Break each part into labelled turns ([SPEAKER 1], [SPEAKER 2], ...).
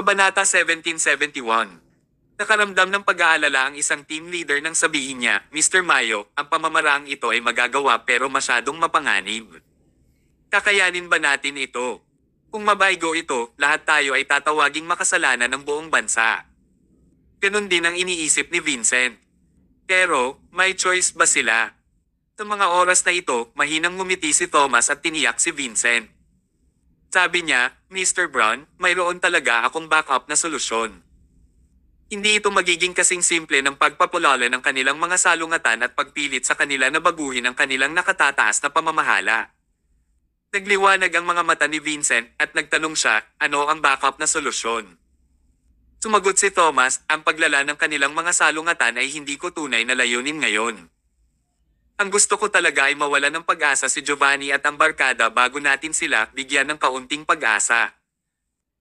[SPEAKER 1] Kabanata 1771. Nakaramdam ng pag-aalala ang isang team leader nang sabihin niya, Mr. Mayo, ang pamamaraang ito ay magagawa pero masyadong mapanganib. Kakayanin ba natin ito? Kung mabaygo ito, lahat tayo ay tatawaging makasalanan ng buong bansa. Ganon din ang iniisip ni Vincent. Pero, may choice ba sila? Sa mga oras na ito, mahinang ngumiti si Thomas at tiniyak si Vincent. Sabi niya, Mr. Brown, mayroon talaga akong backup na solusyon. Hindi ito magiging kasing simple ng pagpapulala ng kanilang mga salungatan at pagpilit sa kanila na baguhin ang kanilang nakatataas na pamamahala. Nagliwanag ang mga mata ni Vincent at nagtanong siya, ano ang backup na solusyon? Sumagot si Thomas, ang paglala ng kanilang mga salungatan ay hindi ko tunay na layunin ngayon. Ang gusto ko talaga ay mawala ng pag-asa si Giovanni at ang barkada bago natin sila bigyan ng kaunting pag-asa.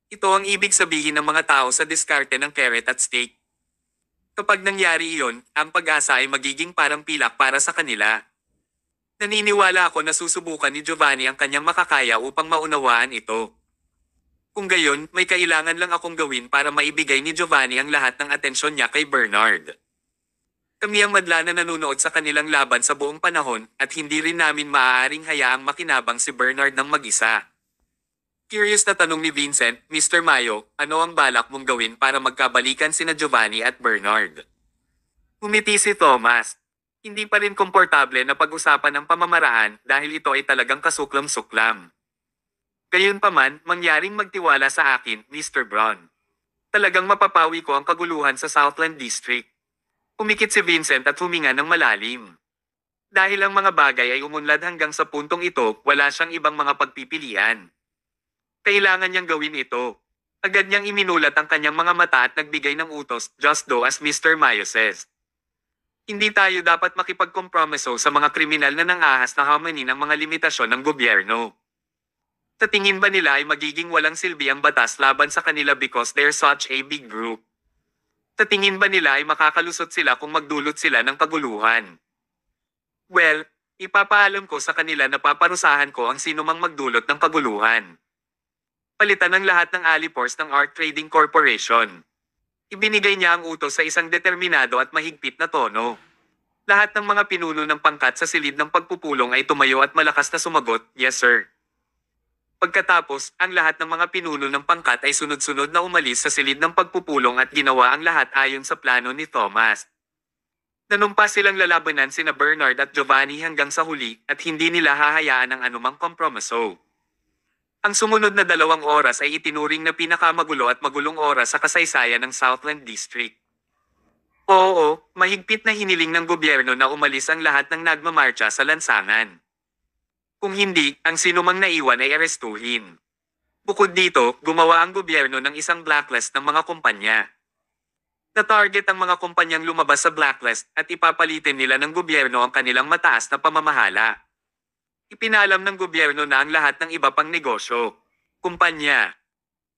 [SPEAKER 1] Ito ang ibig sabihin ng mga tao sa diskarte ng carrot at stick. Kapag nangyari iyon, ang pag-asa ay magiging parang pilak para sa kanila. Naniniwala ako na susubukan ni Giovanni ang kanyang makakaya upang maunawaan ito. Kung gayon, may kailangan lang akong gawin para maibigay ni Giovanni ang lahat ng atensyon niya kay Bernard. Kami ang madla na nanunood sa kanilang laban sa buong panahon at hindi rin namin maaaring hayaang makinabang si Bernard ng mag-isa. Curious na tanong ni Vincent, Mr. Mayo, ano ang balak mong gawin para magkabalikan sina Giovanni at Bernard? Umiti si Thomas. Hindi pa rin komportable na pag-usapan ang pamamaraan dahil ito ay talagang kasuklam-suklam. Gayunpaman, mangyaring magtiwala sa akin, Mr. Brown. Talagang mapapawi ko ang kaguluhan sa Southland District. Umikit si Vincent at huminga ng malalim. Dahil ang mga bagay ay umunlad hanggang sa puntong ito, wala siyang ibang mga pagpipilian. Kailangan niyang gawin ito. Agad niyang iminulat ang kanyang mga mata at nagbigay ng utos, just do as Mr. Mayo says. Hindi tayo dapat makipagkompromiso sa mga kriminal na nangahas na hamanin ang mga limitasyon ng gobyerno. Sa tingin ba nila ay magiging walang silbi ang batas laban sa kanila because they're such a big group? Sa tingin ba nila ay makakalusot sila kung magdulot sila ng kaguluhan? Well, ipapaalam ko sa kanila na paparusahan ko ang sinumang magdulot ng kaguluhan. Palitan ng lahat ng alipors ng Art Trading Corporation. Ibinigay niya ang utos sa isang determinado at mahigpit na tono. Lahat ng mga pinuno ng pangkat sa silid ng pagpupulong ay tumayo at malakas na sumagot, Yes sir. Pagkatapos, ang lahat ng mga pinuno ng pangkat ay sunod-sunod na umalis sa silid ng pagpupulong at ginawa ang lahat ayon sa plano ni Thomas. Nanumpa silang lalabanan sina Bernard at Giovanni hanggang sa huli at hindi nila hahayaan ang anumang kompromiso. Ang sumunod na 2 oras ay itinuring na pinakamagulo at magulong oras sa kasaysayan ng Southland District. Oo, mahigpit na hiniling ng gobyerno na umalis ang lahat ng nagmamarcha sa lansangan. Kung hindi, ang sinumang naiwan ay arestuhin. Bukod dito, gumawa ang gobyerno ng isang blacklist ng mga kumpanya. Na-target ang mga kumpanyang lumabas sa blacklist at ipapalitin nila ng gobyerno ang kanilang mataas na pamamahala. Ipinalam ng gobyerno na ang lahat ng iba pang negosyo, kumpanya,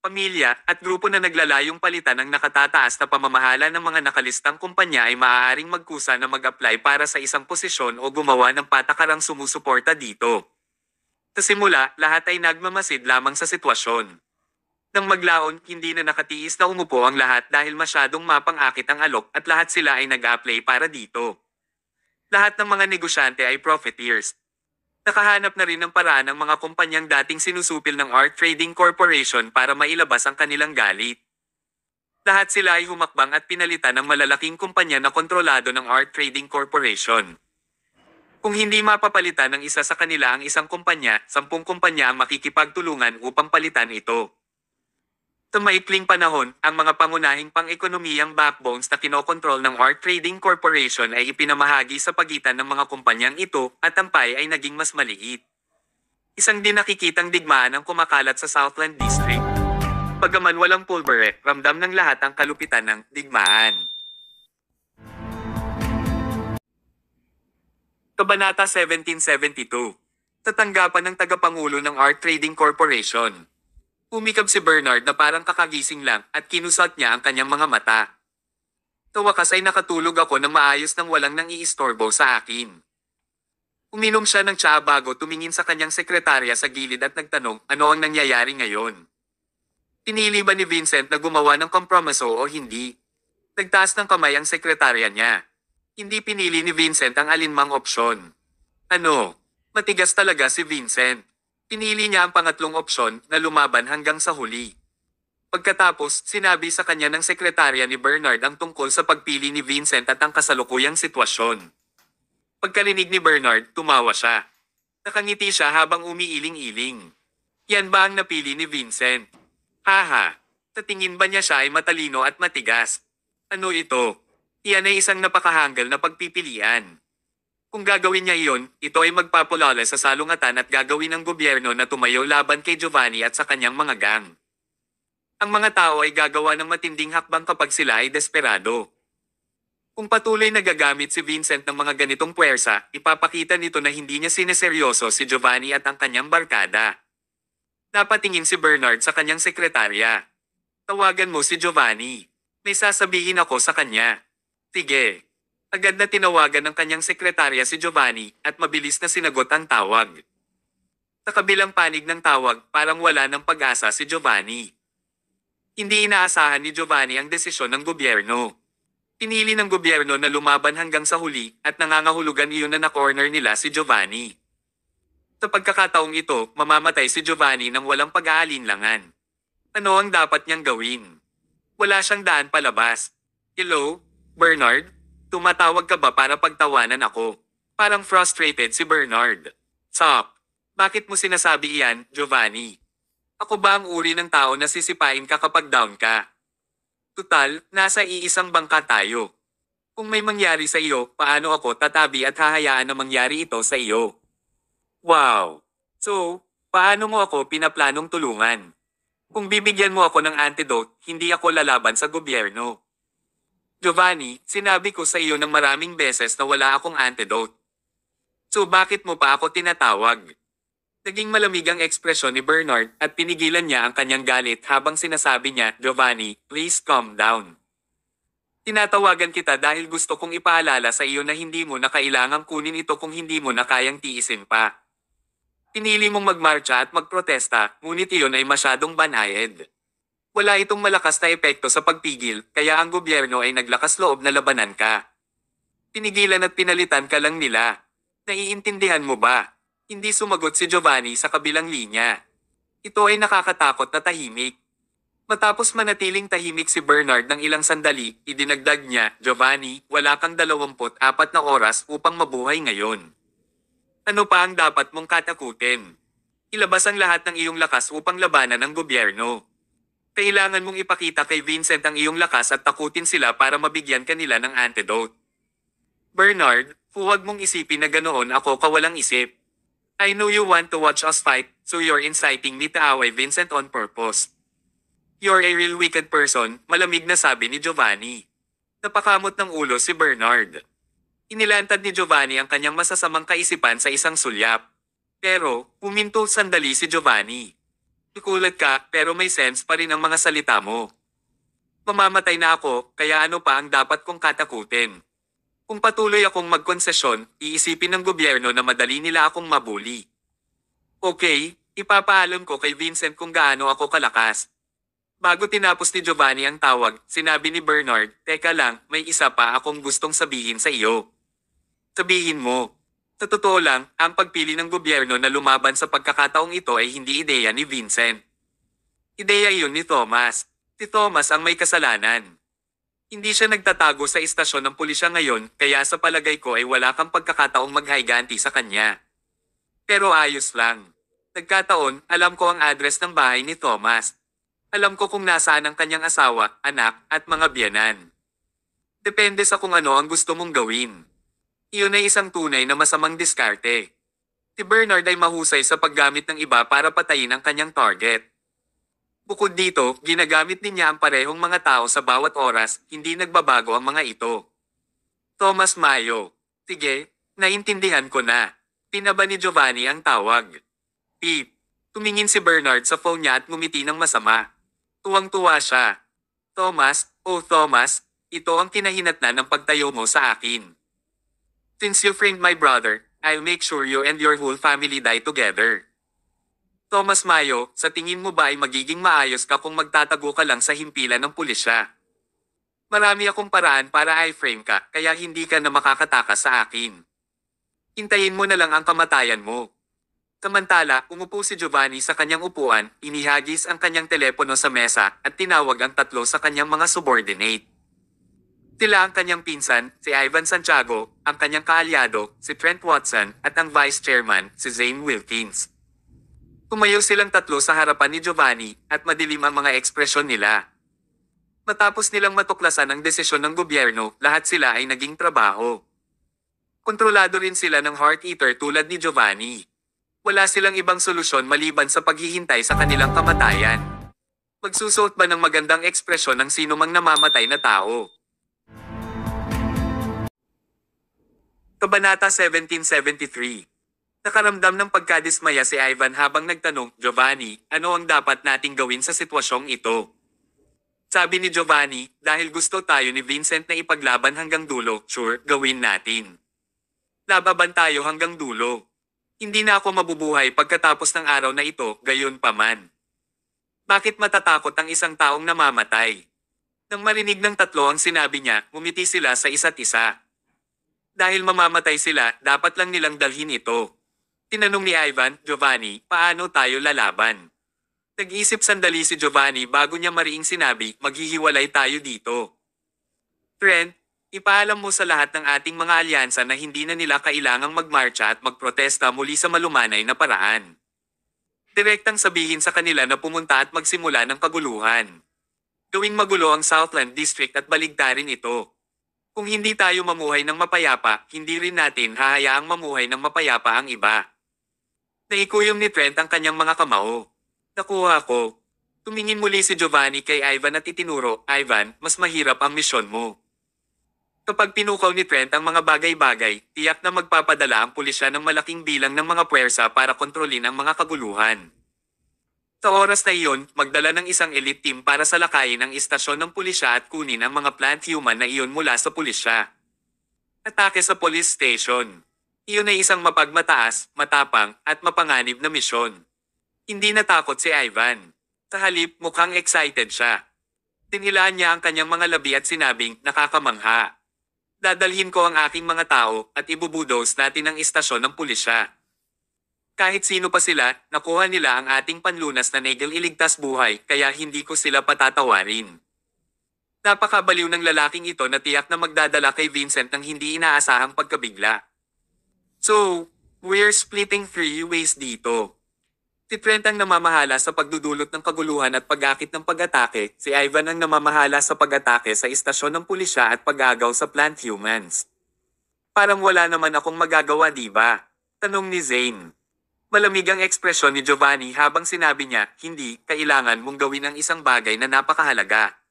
[SPEAKER 1] pamilya at grupo na naglalayong palitan ng nakatataas na pamamahala ng mga nakalistang kumpanya ay maaaring magkusa na mag-apply para sa isang posisyon o gumawa ng patakarang sumusuporta dito. Sa simula, lahat ay nagmamasid lamang sa sitwasyon. Nang maglaon, hindi na nakatiis na umupo ang lahat dahil masyadong mapang-akit ang alok at lahat sila ay nag-apply para dito. Lahat ng mga negosyante ay profiteers. Nakahanap na rin ng paraan ng mga kumpanyang dating sinusupil ng Art Trading Corporation para mailabas ang kanilang galit. Lahat sila ay humakbang at pinalitan ng malalaking kumpanya na kontrolado ng Art Trading Corporation. Kung hindi mapapalitan ng isa sa kanila ang isang kumpanya, 10 kumpanya ang makikipagtulungan upang palitan ito. Sa maikling panahon, ang mga pangunahing pang-ekonomiyang backbones na kinokontrol ng Art Trading Corporation ay ipinamahagi sa pagitan ng mga kumpanyang ito at ang pie ay naging mas maliit. Isang din nakikitang digmaan ang kumakalat sa Southland District. Bagaman walang pulbere, ramdam ng lahat ang kalupitan ng digmaan. Kabanata 1772. Sa tanggapan ng tagapangulo ng Art Trading Corporation. Umikab si Bernard na parang kakagising lang at kinusat niya ang kanyang mga mata. Sa wakas ay nakatulog ako ng maayos nang walang nang iistorbo sa akin. Uminom siya ng tsaa bago tumingin sa kanyang sekretarya sa gilid at nagtanong, ano ang nangyayari ngayon? Pinili ba ni Vincent na gumawa ng kompromiso o hindi? Nagtaas ng kamay ang sekretarya niya. Hindi pinili ni Vincent ang alinmang opsyon. Ano? Matigas talaga si Vincent. Pinili niya ang pangatlong opsyon na lumaban hanggang sa huli. Pagkatapos, sinabi sa kanya ng sekretarya ni Bernard ang tungkol sa pagpili ni Vincent at ang kasalukuyang sitwasyon. Pagkarinig ni Bernard, tumawa siya. Nakangiti siya habang umiiling-iling. Yan ba ang napili ni Vincent? Haha, sa tingin ba niya siya ay matalino at matigas? Ano ito? Iyan ay isang napakahanggal na pagpipilian. Kung gagawin niya iyon, ito ay magpapulala sa salungatan at gagawin ng gobyerno na tumayo laban kay Giovanni at sa kanyang mga gang. Ang mga tao ay gagawa ng matinding hakbang kapag sila ay desperado. Kung patuloy na gagamit si Vincent ng mga ganitong puwersa, ipapakita nito na hindi niya sineseryoso si Giovanni at ang kanyang barkada. Napatingin si Bernard sa kanyang sekretarya. Tawagan mo si Giovanni. May sasabihin ako sa kanya. Sige. Agad na tinawagan ng kanyang sekretarya si Giovanni at mabilis na sinagot ang tawag. Sa kabilang panig ng tawag, parang wala ng pag-asa si Giovanni. Hindi inaasahan ni Giovanni ang desisyon ng gobyerno. Pinili ng gobyerno na lumaban hanggang sa huli at nangangahulugan iyon na na-corner nila si Giovanni. Sa pagkakataong ito, mamamatay si Giovanni nang walang pag-aalinlangan. Ano ang dapat niyang gawin? Wala siyang daan palabas. Hello, Bernard? Tumatawag ka ba para pagtawanan ako? Parang frustrated si Bernard. Stop! Bakit mo sinasabi iyan, Giovanni? Ako ba ang uri ng tao na sisipain ka kapag down ka? Tutal, nasa iisang bangka tayo. Kung may mangyari sa iyo, paano ako tatabi at hahayaan na mangyari ito sa iyo? Wow! So, paano mo ako pinaplanong tulungan? Kung bibigyan mo ako ng antidote, hindi ako lalaban sa gobyerno. Giovanni, sinabi ko sa iyo ng maraming beses na wala akong antidote. So bakit mo pa ako tinatawag? Naging malamig ang ekspresyon ni Bernard at pinigilan niya ang kanyang galit habang sinasabi niya, Giovanni, please calm down. Tinatawagan kita dahil gusto kong ipaalala sa iyo na hindi mo na kailangang kunin ito kung hindi mo na kayang tiisin pa. Pinili mong magmarcha at magprotesta, ngunit iyon ay masyadong banayad. Wala itong malakas na epekto sa pagpigil, kaya ang gobyerno ay naglakas loob na labanan ka. Pinigilan at pinalitan ka lang nila. Naiintindihan mo ba? Hindi sumagot si Giovanni sa kabilang linya. Ito ay nakakatakot na tahimik. Matapos manatiling tahimik si Bernard ng ilang sandali, idinagdag niya, Giovanni, wala kang 24 na oras upang mabuhay ngayon. Ano pa ang dapat mong katakutin? Ilabas ang lahat ng iyong lakas upang labanan ang gobyerno. Kailangan mong ipakita kay Vincent ang iyong lakas at takutin sila para mabigyan kanila ng antidote. Bernard, huwag mong isipin na ganoon ako kawalang isip. I know you want to watch us fight, so you're inciting me to away Vincent on purpose. You're a real wicked person, malamig na sabi ni Giovanni. Napakamot ng ulo si Bernard. Inilantad ni Giovanni ang kanyang masasamang kaisipan sa isang sulyap. Pero, huminto sandali si Giovanni. Ikulat ka, pero may sense pa rin ang mga salita mo. Mamamatay na ako, kaya ano pa ang dapat kong katakutin? Kung patuloy akong magkonsesyon, iisipin ng gobyerno na madali nila akong mabuli. Okay, ipapaalam ko kay Vincent kung gaano ako kalakas. Bago tinapos ni Giovanni ang tawag, sinabi ni Bernard, teka lang, may isa pa akong gustong sabihin sa iyo. Sabihin mo. Sa totoo lang, ang pagpili ng gobyerno na lumaban sa pagkakataong ito ay hindi ideya ni Vincent. Ideya iyon ni Thomas. Si Thomas ang may kasalanan. Hindi siya nagtatago sa istasyon ng pulisya ngayon, kaya sa palagay ko ay wala kang pagkakataong maghayganti sa kanya. Pero ayos lang. Nagkataon, alam ko ang address ng bahay ni Thomas. Alam ko kung nasaan ang kanyang asawa, anak, at mga biyanan. Depende sa kung ano ang gusto mong gawin. Iyon ay isang tunay na masamang diskarte. Si Bernard ay mahusay sa paggamit ng iba para patayin ang kanyang target. Bukod dito, ginagamit din niya ang parehong mga tao sa bawat oras, hindi nagbabago ang mga ito. Thomas Mayo. Sige, naintindihan ko na. Pinaba ni Giovanni ang tawag. Pip. Tumingin si Bernard sa phone niya at ngumiti ng masama. Tuwang-tuwa siya. Thomas, oh Thomas, ito ang kinahinatnan ng pagtayo mo sa akin. Since you framed my brother, I'll make sure you and your whole family die together. Thomas Mayo, sa tingin mo ba ay magiging maayos ka kung magtatago ka lang sa himpilan ng pulisya? Marami akong paraan para i-frame ka, kaya hindi ka na makakatakas sa akin. Hintayin mo na lang ang kamatayan mo. Samantala, umupo si Giovanni sa kanyang upuan, inihagis ang kanyang telepono sa mesa, at tinawag ang tatlo sa kanyang mga subordinate. Sila ang kanyang pinsan, si Ivan Santiago, ang kanyang kaalyado, si Trent Watson, at ang vice chairman, si Zane Wilkins. Tumayo silang tatlo sa harapan ni Giovanni, at madilim ang mga ekspresyon nila. Matapos nilang matuklasan ang desisyon ng gobyerno, lahat sila ay naging trabaho. Kontrolado rin sila ng heart-eater tulad ni Giovanni. Wala silang ibang solusyon maliban sa paghihintay sa kanilang kamatayan. Magsusuot ba ng magandang ekspresyon ng sino mang namamatay na tao? Kabanata 1773. Nakaramdam ng pagkadismaya si Ivan habang nagtanong, Giovanni, ano ang dapat nating gawin sa sitwasyong ito? Sabi ni Giovanni, dahil gusto tayo ni Vincent na ipaglaban hanggang dulo, sure, gawin natin. Lababan tayo hanggang dulo. Hindi na ako mabubuhay pagkatapos ng araw na ito, gayon pa man. Bakit matatakot ang isang taong namamatay? Nang marinig ng tatlo ang sinabi niya, ngumiti sila sa isa't isa. Dahil mamamatay sila, dapat lang nilang dalhin ito. Tinanong ni Ivan, Giovanni, paano tayo lalaban? Nag-isip sandali si Giovanni bago niya mariing sinabi, maghihiwalay tayo dito. Trent, ipaalam mo sa lahat ng ating mga alyansa na hindi na nila kailangang magmarcha at magprotesta muli sa malumanay na paraan. Direktang sabihin sa kanila na pumunta at magsimula ng kaguluhan. Gawing magulo ang Southland District at baligtarin ito. Kung hindi tayo mamuhay ng mapayapa, hindi rin natin hahayaang mamuhay ng mapayapa ang iba. Naikuyom ni Trent ang kanyang mga kamao. Nakuha ko. Tumingin muli si Giovanni kay Ivan at itinuro, Ivan, mas mahirap ang misyon mo. Kapag pinukaw ni Trent ang mga bagay-bagay, tiyak na magpapadala ang pulisya ng malaking bilang ng mga puwersa para kontrolin ang mga kaguluhan. Sa oras na iyon, magdala ng isang elite team para salakayin ang istasyon ng pulisya at kunin ang mga plant human na iyon mula sa pulisya. Atake sa police station. Iyon ay isang mapagmataas, matapang, at mapanganib na misyon. Hindi natakot si Ivan. Sa halip, mukhang excited siya. Tinilaan niya ang kanyang mga labi at sinabing, nakakamangha. Dadalhin ko ang aking mga tao at ibubudos natin ang istasyon ng pulisya. Kahit sino pa sila, nakuha nila ang ating panlunas na nagel iligtas buhay kaya hindi ko sila patatawarin. Napakabaliw ng lalaking ito na tiyak na magdadala kay Vincent ng hindi inaasahang pagkabigla. So, we're splitting 3 ways dito. Si Trent ang namamahala sa pagdudulot ng kaguluhan at pag-akit ng pag-atake, si Ivan ang namamahala sa pag-atake sa istasyon ng pulisya at pag-agaw sa plant humans. Parang wala naman akong magagawa, diba? Tanong ni Zane. Malamig ang ekspresyon ni Giovanni habang sinabi niya, hindi, kailangan mong gawin ang isang bagay na napakahalaga.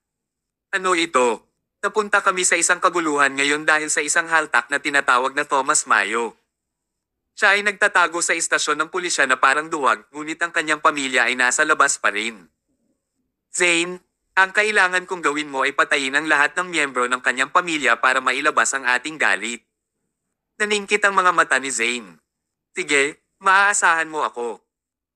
[SPEAKER 1] Ano ito? Napunta kami sa isang kaguluhan ngayon dahil sa isang haltak na tinatawag na Thomas Mayo. Siya ay nagtatago sa istasyon ng pulisya na parang duwag, ngunit ang kanyang pamilya ay nasa labas pa rin. Zane, ang kailangan kong gawin mo ay patayin ang lahat ng miyembro ng kanyang pamilya para mailabas ang ating galit. Naningkit ang mga mata ni Zane. Sige, maaasahan mo ako.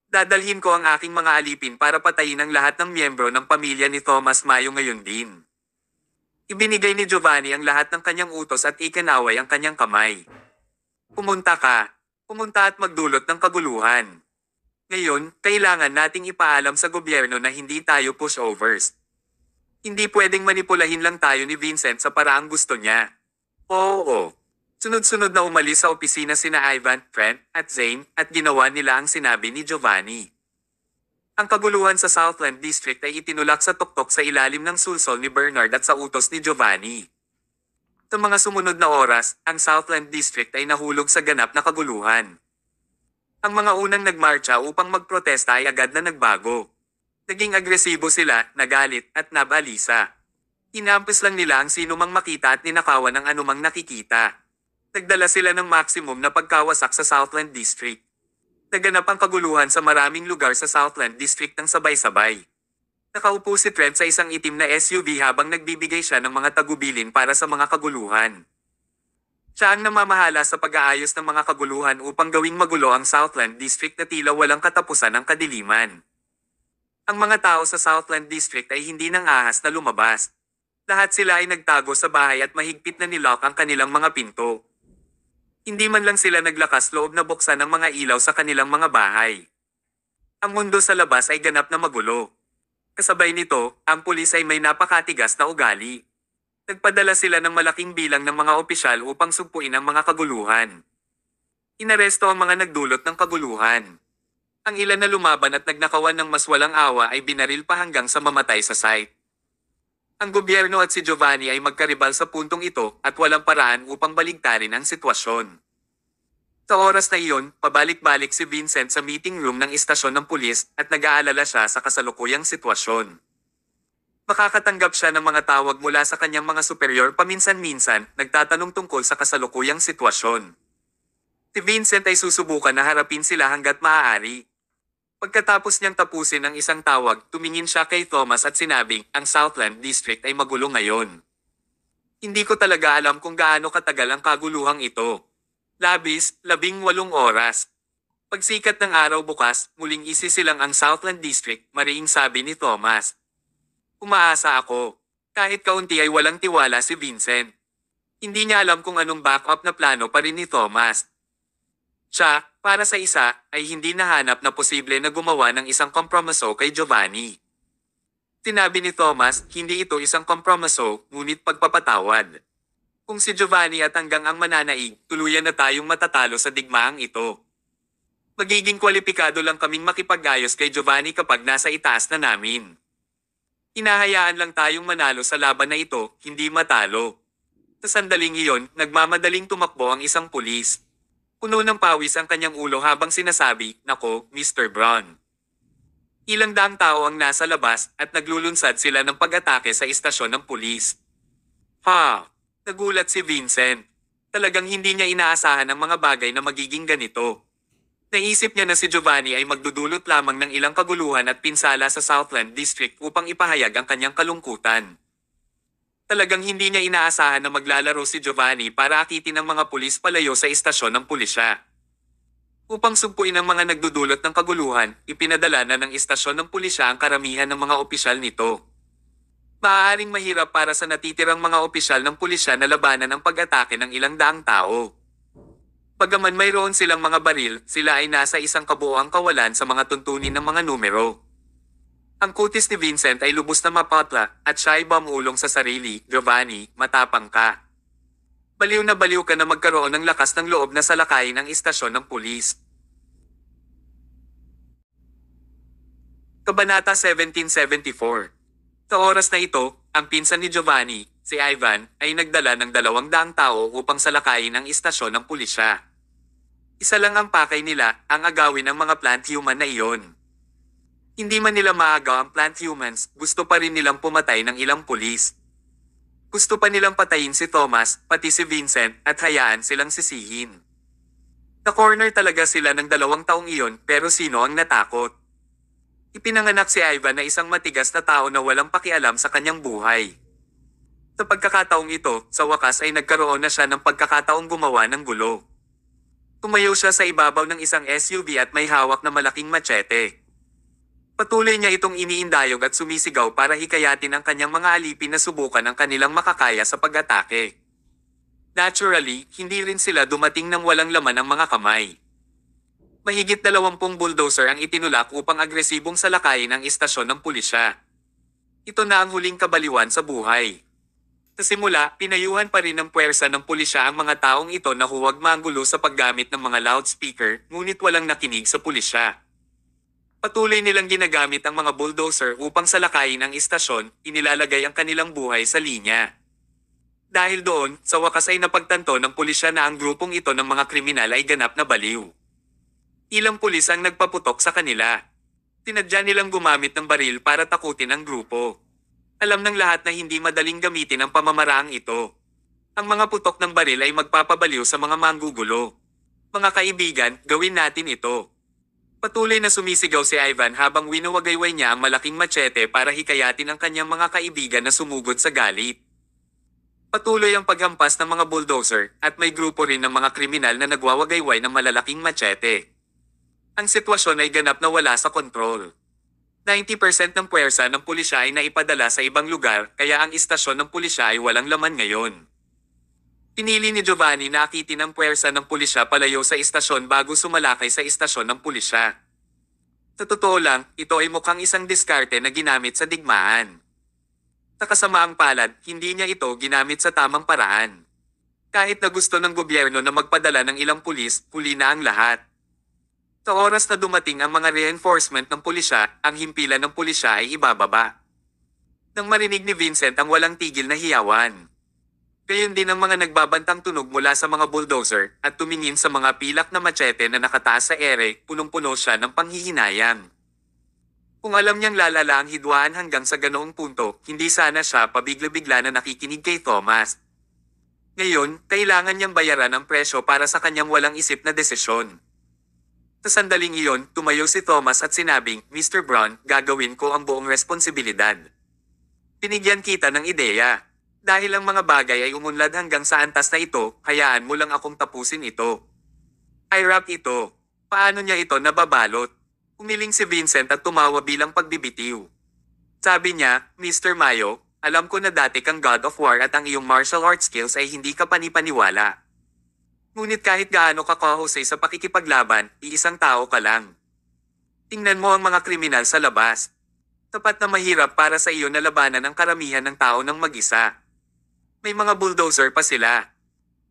[SPEAKER 1] Dadalhin ko ang aking mga alipin para patayin ang lahat ng miyembro ng pamilya ni Thomas Mayo ngayon din. Ibinigay ni Giovanni ang lahat ng kanyang utos at ikinaway ang kanyang kamay. Pumunta ka. Pumunta at magdulot ng kaguluhan. Ngayon, kailangan nating ipaalam sa gobyerno na hindi tayo pushovers. Hindi pwedeng manipulahin lang tayo ni Vincent sa paraang gusto niya. Oo. Sunod-sunod na umalis sa opisina sina Ivan, Trent, at Zane, at ginawa nila ang sinabi ni Giovanni. Ang kaguluhan sa Southland District ay itinulak sa tuktok sa ilalim ng sulsol ni Bernard at sa utos ni Giovanni. Sa mga sumunod na oras, ang Southland District ay nahulog sa ganap na kaguluhan. Ang mga unang nagmarcha upang magprotesta ay agad na nagbago. Naging agresibo sila, nagalit, at nabalisa. Inampis lang nila ang sinumang makita at ninakawan ng anumang nakikita. Nagdala sila ng maximum na pagkawasak sa Southland District. Naganap ang kaguluhan sa maraming lugar sa Southland District ng sabay-sabay. Nakaupo si Trent sa isang itim na SUV habang nagbibigay siya ng mga tagubilin para sa mga kaguluhan. Siya ang namamahala sa pag-aayos ng mga kaguluhan upang gawing magulo ang Southland District na tila walang katapusan ng kadiliman. Ang mga tao sa Southland District ay hindi nang ahas na lumabas. Lahat sila ay nagtago sa bahay at mahigpit na nilock ang kanilang mga pinto. Hindi man lang sila naglakas loob na buksan ang mga ilaw sa kanilang mga bahay. Ang mundo sa labas ay ganap na magulo. Kasabay nito, ang pulis ay may napakatigas na ugali. Nagpadala sila ng malaking bilang ng mga opisyal upang sugpuin ang mga kaguluhan. Inaresto ang mga nagdulot ng kaguluhan. Ang ilan na lumaban at nagnakawan ng mas walang awa ay binaril pa hanggang sa mamatay sa site. Ang gobyerno at si Giovanni ay magkaribal sa puntong ito at walang paraan upang baligtarin ang sitwasyon. Sa oras na iyon, pabalik-balik si Vincent sa meeting room ng istasyon ng pulis at nag-aalala siya sa kasalukuyang sitwasyon. Makakatanggap siya ng mga tawag mula sa kanyang mga superior paminsan-minsan, nagtatanong tungkol sa kasalukuyang sitwasyon. Si Vincent ay susubukan na harapin sila hanggat maaari. Pagkatapos niyang tapusin ang isang tawag, tumingin siya kay Thomas at sinabing, ang Southland District ay magulo ngayon. Hindi ko talaga alam kung gaano katagal ang kaguluhang ito. Labis, 18 oras. Pagsikat ng araw bukas, muling isisilang ang Southland District, mariing sabi ni Thomas. Umaasa ako. Kahit kaunti ay walang tiwala si Vincent. Hindi niya alam kung anong backup na plano pa rin ni Thomas. Siya, para sa isa, ay hindi nahanap na posible na gumawa ng isang kompromiso kay Giovanni. Sinabi ni Thomas, hindi ito isang kompromiso, ngunit pagpapatawad. Kung si Giovanni at hanggang ang mananaig, tuluyan na tayong matatalo sa digmaang ito. Magiging kwalipikado lang kaming makipag-ayos kay Giovanni kapag nasa itaas na namin. Hinahayaan lang tayong manalo sa laban na ito, hindi matalo. Sa sandaling iyon, nagmamadaling tumakbo ang isang pulis. Puno ng pawis ang kanyang ulo habang sinasabi, "Nako, Mr. Brown." Ilang daang tao ang nasa labas at naglulunsad sila ng pag-atake sa istasyon ng pulis. Ha! Nagulat si Vincent. Talagang hindi niya inaasahan ang mga bagay na magiging ganito. Naisip niya na si Giovanni ay magdudulot lamang ng ilang kaguluhan at pinsala sa Southland District upang ipahayag ang kanyang kalungkutan. Talagang hindi niya inaasahan na maglalaro si Giovanni para akitin ang mga pulis palayo sa istasyon ng pulisya. Upang sugpuin ang mga nagdudulot ng kaguluhan, ipinadala na ng istasyon ng pulisya ang karamihan ng mga opisyal nito. Maaaring mahirap para sa natitirang mga opisyal ng pulisya na labanan ang pag-atake ng ilang daang tao. Bagaman mayroon silang mga baril, sila ay nasa isang kabuoang kawalan sa mga tuntunin ng mga numero. Ang kutis ni Vincent ay lubos na mapatla at siya ay bumulong sa sarili, "Giovanni, matapang ka. Baliw na baliw ka na magkaroon ng lakas ng loob na salakayin ang istasyon ng pulis." Kabanata 1774. Sa oras na ito, ang pinsan ni Giovanni, si Ivan, ay nagdala ng 200 tao upang salakayin ang istasyon ng pulisya. Isa lang ang pakay nila, ang agawin ng mga plant human na iyon. Hindi man nila maagaw ang plant humans, gusto pa rin nilang pumatay ng ilang pulis. Gusto pa nilang patayin si Thomas, pati si Vincent, at hayaan silang sisihin. Na-corner talaga sila ng 2 taong iyon, pero sino ang natakot? Ipinanganak si Ivan na isang matigas na tao na walang pakialam sa kanyang buhay. Sa pagkakataong ito, sa wakas ay nagkaroon na siya ng pagkakataong gumawa ng gulo. Tumayo siya sa ibabaw ng isang SUV at may hawak na malaking machete. Patuloy niya itong iniindayog at sumisigaw para hikayatin ang kanyang mga alipin na subukan ang kanilang makakaya sa pag-atake. Naturally, hindi rin sila dumating ng walang laman ang mga kamay. Mahigit 20 bulldozer ang itinulak upang agresibong salakayin ang istasyon ng pulisya. Ito na ang huling kabaliwan sa buhay. Sa simula, pinayuhan pa rin ng puwersa ng pulisya ang mga taong ito na huwag manggulo sa paggamit ng mga loudspeaker, ngunit walang nakinig sa pulisya. Patuloy nilang ginagamit ang mga bulldozer upang salakayin ang istasyon, inilalagay ang kanilang buhay sa linya. Dahil doon, sa wakas ay napagtanto ng pulisya na ang grupong ito ng mga kriminal ay ganap na baliw. Ilang pulis ang nagpaputok sa kanila. Tinadya nilang gumamit ng baril para takutin ang grupo. Alam ng lahat na hindi madaling gamitin ang pamamaraang ito. Ang mga putok ng baril ay magpapabaliw sa mga manggugulo. Mga kaibigan, gawin natin ito. Patuloy na sumisigaw si Ivan habang winuwagayway niya ang malaking machete para hikayatin ang kanyang mga kaibigan na sumugod sa galit. Patuloy ang paghampas ng mga bulldozer at may grupo rin ng mga kriminal na nagwawagayway ng malalaking machete. Ang sitwasyon ay ganap na wala sa kontrol. 90% ng puwersa ng pulisya ay naipadala sa ibang lugar kaya ang istasyon ng pulisya ay walang laman ngayon. Pinili ni Giovanni na akitin ang puwersa ng pulisya palayo sa istasyon bago sumalakay sa istasyon ng pulisya. Sa totoo lang, ito ay mukhang isang diskarte na ginamit sa digmaan. Sa kasamaang palad, hindi niya ito ginamit sa tamang paraan. Kahit na gusto ng gobyerno na magpadala ng ilang pulis, huli na ang lahat. Sa oras na dumating ang mga reinforcement ng pulisya, ang himpilan ng pulisya ay ibababa. Nang marinig ni Vincent ang walang tigil na hiyawan. Gayon din ang mga nagbabantang tunog mula sa mga bulldozer at tumingin sa mga pilak na machete na nakataas sa ere, punong-puno siya ng panghihinayang. Kung alam niyang lalala ang hidwaan hanggang sa ganoong punto, hindi sana siya pabigla-bigla na nakikinig kay Thomas. Ngayon, kailangan niyang bayaran ang presyo para sa kanyang walang isip na desisyon. Sa sandaling iyon, tumayo si Thomas at sinabing, "Mr. Brown, gagawin ko ang buong responsibilidad. Binigyan kita ng ideya. Dahil ang mga bagay ay umunlad hanggang sa antas na ito, hayaan mo lang akong tapusin ito. I wrap ito. Paano niya ito nababalot?" Umiling si Vincent at tumawa bilang pagbibitiw. Sabi niya, "Mr. Mayo, alam ko na dati kang God of War at ang iyong martial arts skills ay hindi ka panipaniwala. Ngunit kahit gaano ka kahusay sa pakikipaglaban, iisang tao ka lang. Tingnan mo ang mga kriminal sa labas. Tapat na mahirap para sa iyo na labanan ang karamihan ng tao ng mag-isa. May mga bulldozer pa sila."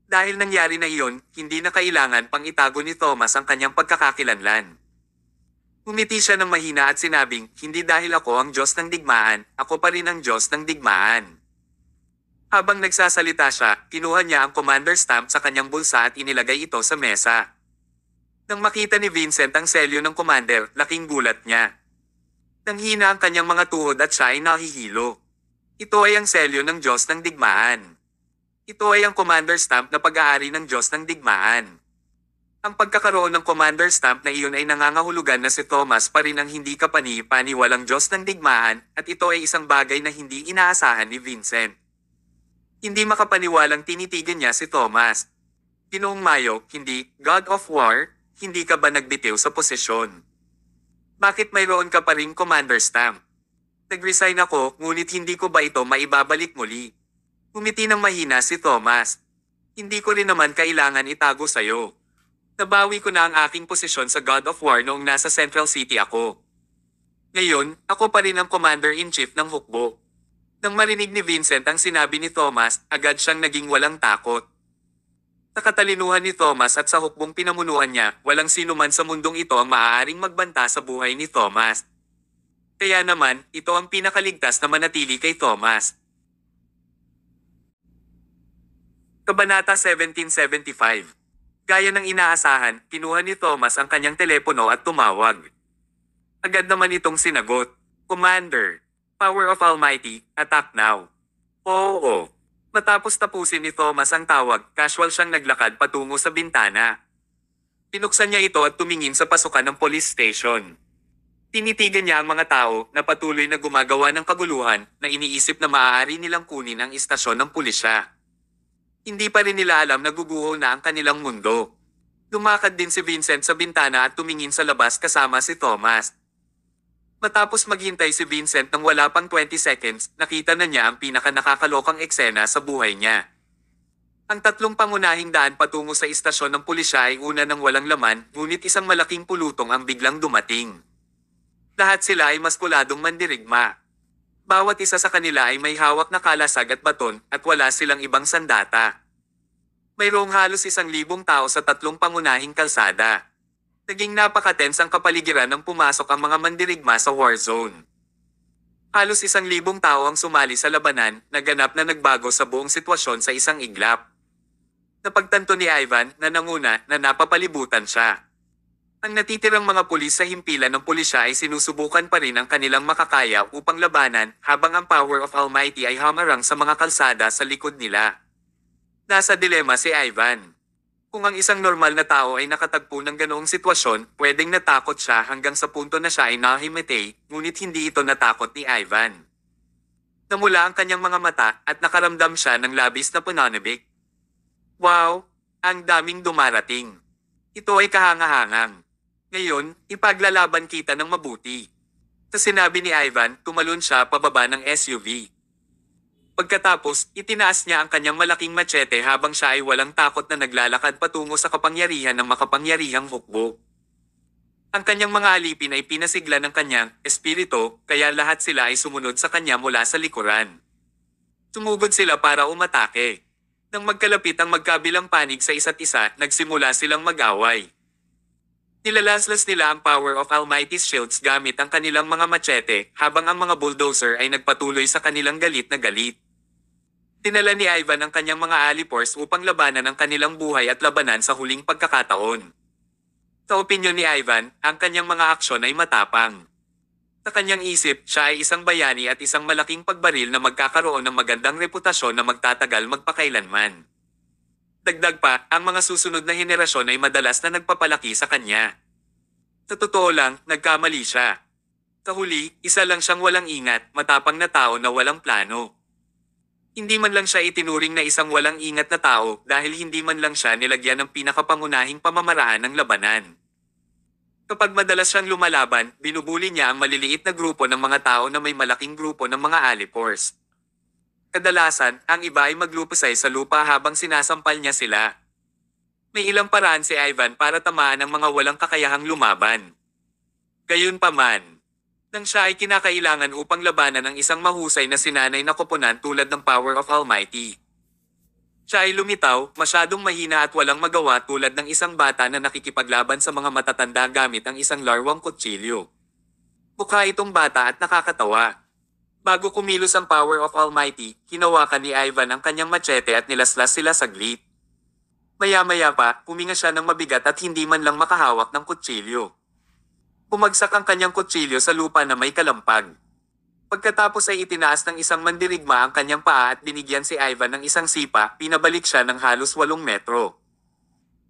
[SPEAKER 1] Dahil nangyari na iyon, hindi na kailangan pang itago ni Thomas ang kanyang pagkakakilanlan. Umiti siya ng mahina at sinabing, "Hindi dahil ako ang Diyos ng digmaan, ako pa rin ang Diyos ng digmaan." Habang nagsasalita siya, kinuha niya ang commander stamp sa kanyang bulsa at inilagay ito sa mesa. Nang makita ni Vincent ang selyo ng commander, laking gulat niya. Nanghina ang kanyang mga tuhod at siya ay nahihilo. Ito ay ang selyo ng Diyos ng digmaan. Ito ay ang commander stamp na pag-aari ng Diyos ng digmaan. Ang pagkakaroon ng commander stamp na iyon ay nangangahulugan na si Thomas pa rin ang hindi kapani-paniwalang Diyos ng digmaan at ito ay isang bagay na hindi inaasahan ni Vincent. Hindi makapaniwalang tinitigan niya si Thomas. "Ginoong Mayo, hindi, God of War, hindi ka ba nagbitiw sa posisyon? Bakit mayroon ka pa ring commander stamp? Nag-resign ako, ngunit hindi ko ba ito maibabalik muli?" Umiti ng mahina si Thomas. "Hindi ko rin naman kailangan itago sa'yo. Nabawi ko na ang aking posisyon sa God of War noong nasa Central City ako. Ngayon, ako pa rin ang Commander-in-Chief ng hukbo." Nang marinig ni Vincent ang sinabi ni Thomas, agad siyang naging walang takot. Sa katalinuhan ni Thomas at sa hukbong pinamunuan niya, walang sino man sa mundong ito ang maaaring magbanta sa buhay ni Thomas. Kaya naman, ito ang pinakaligtas na manatili kay Thomas. Kabanata 1775. Gaya ng inaasahan, kinuha ni Thomas ang kanyang telepono at tumawag. Agad naman itong sinagot, "Commander, Power of Almighty, attack now." Oo. Matapos tapusin ni Thomas ang tawag, casual siyang naglakad patungo sa bintana. Pinuksan niya ito at tumingin sa pasukan ng police station. Tinitigan niya ang mga tao na patuloy na gumagawa ng kaguluhan na iniisip na maaari nilang kunin ang istasyon ng pulisya. Hindi pa rin nila alam na guguho na ang kanilang mundo. Lumakad din si Vincent sa bintana at tumingin sa labas kasama si Thomas. Matapos maghintay si Vincent ng wala pang 20 seconds, nakita na niya ang pinaka-nakakalokang eksena sa buhay niya. Ang tatlong pangunahing daan patungo sa istasyon ng pulisya ay una ng walang laman, ngunit isang malaking pulutong ang biglang dumating. Lahat sila ay maskuladong mandirigma. Bawat isa sa kanila ay may hawak na kalasag at baton, at wala silang ibang sandata. Mayroong halos 1,000 tao sa tatlong pangunahing kalsada. Naging napaka-tense ang kapaligiran nang pumasok ang mga mandirigma sa war zone. Halos 1,000 tao ang sumali sa labanan, na ganap na nagbago sa buong sitwasyon sa isang iglap. Napagtanto ni Ivan na nanguna na napapalibutan siya. Ang natitirang mga pulis sa himpilan ng pulisya ay sinusubukan pa rin ang kanilang makakaya upang labanan habang ang Power of Almighty ay hamarang sa mga kalsada sa likod nila. Nasa dilema si Ivan. Kung ang isang normal na tao ay nakatagpo ng ganoong sitwasyon, pwedeng natakot siya hanggang sa punto na siya ay nahimatay, ngunit hindi ito natakot ni Ivan. Namula ang kanyang mga mata at nakaramdam siya ng labis na pananabik. Wow! Ang daming dumarating. Ito ay kahangahangang. Ngayon, ipaglalaban kita ng mabuti. Sa sinabi ni Ivan, tumalon siya pababa ng SUV. Pagkatapos, itinaas niya ang kanyang malaking machete habang siya ay walang takot na naglalakad patungo sa kapangyarihan ng makapangyarihang hukbo. Ang kanyang mga alipin ay pinasigla ng kanyang espiritu, kaya lahat sila ay sumunod sa kanya mula sa likuran. Tumugod sila para umatake. Nang magkalapit ang magkabilang panig sa isa't isa, nagsimula silang mag-away. Nilalaslas nila ang power of Almighty's shields gamit ang kanilang mga machete, habang ang mga bulldozer ay nagpatuloy sa kanilang galit na galit. Dinala ni Ivan ang kanyang mga alipors upang labanan ang kanilang buhay at labanan sa huling pagkakataon. Sa opinyon ni Ivan, ang kanyang mga aksyon ay matapang. Sa kanyang isip, siya ay isang bayani at isang malaking pagbaril na magkakaroon ng magandang reputasyon na magtatagal magpakailanman. Dagdag pa, ang mga susunod na henerasyon ay madalas na nagpapalaki sa kanya. Sa totoo lang, nagkamali siya. Sa huli, isa lang siyang walang ingat, matapang na tao na walang plano. Hindi man lang siya itinuring na isang walang ingat na tao dahil hindi man lang siya nilagyan ng pinakapangunahing pamamaraan ng labanan. Kapag madalas siyang lumalaban, binubuli niya ang maliliit na grupo ng mga tao na may malaking grupo ng mga alipors. Kadalasan, ang iba ay maglupusay sa lupa habang sinasampal niya sila. May ilang paraan si Ivan para tamaan ang mga walang kakayahang lumaban. Gayunpaman, nang siya ay kinakailangan upang labanan ang isang mahusay na sinanay na koponan tulad ng Power of Almighty. Siya ay lumitaw, masyadong mahina at walang magawa tulad ng isang bata na nakikipaglaban sa mga matatanda gamit ang isang larwang kutsilyo. Mukha itong bata at nakakatawa. Bago kumilos ang Power of Almighty, hinawakan ni Ivan ang kanyang machete at nilaslas sila saglit. Maya-maya pa, huminga siya ng mabigat at hindi man lang makahawak ng kutsilyo. Bumagsak ang kanyang kutsilyo sa lupa na may kalampag. Pagkatapos ay itinaas ng isang mandirigma ang kanyang paa at binigyan si Ivan ng isang sipa, pinabalik siya ng halos 8 metro.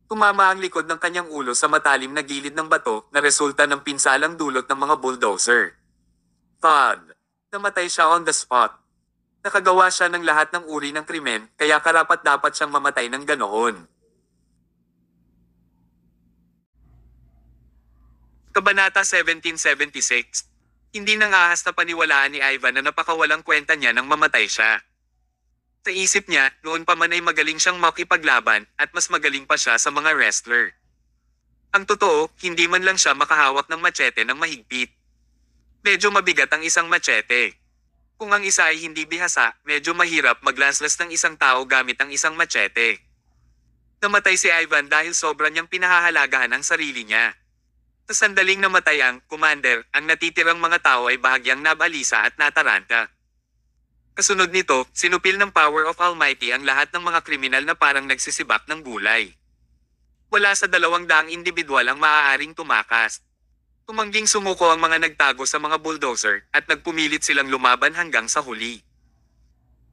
[SPEAKER 1] Tumama ang likod ng kanyang ulo sa matalim na gilid ng bato na resulta ng pinsalang dulot ng mga bulldozer. Thud! Namatay siya on the spot. Nakagawa siya ng lahat ng uri ng krimen, kaya karapat-dapat siyang mamatay ng ganoon. Kabanata 1776. Hindi nang ahas na paniwalaan ni Ivan na napakawalang kwenta niya nang mamatay siya. Sa isip niya, noon pa man ay magaling siyang makipaglaban at mas magaling pa siya sa mga wrestler. Ang totoo, hindi man lang siya makahawak ng machete ng mahigpit. Medyo mabigat ang isang machete. Kung ang isa ay hindi bihasa, medyo mahirap maglaslas ng isang tao gamit ang isang machete. Namatay si Ivan dahil sobra niyang pinahahalagahan ang sarili niya. Sa sandaling namatay ang commander, ang natitirang mga tao ay bahagyang nabalisa at nataranta. Kasunod nito, sinupil ng Power of Almighty ang lahat ng mga kriminal na parang nagsisibak ng gulay. Wala sa 200 individual ang maaaring tumakas. Tumangging sumuko ang mga nagtago sa mga bulldozer at nagpumilit silang lumaban hanggang sa huli.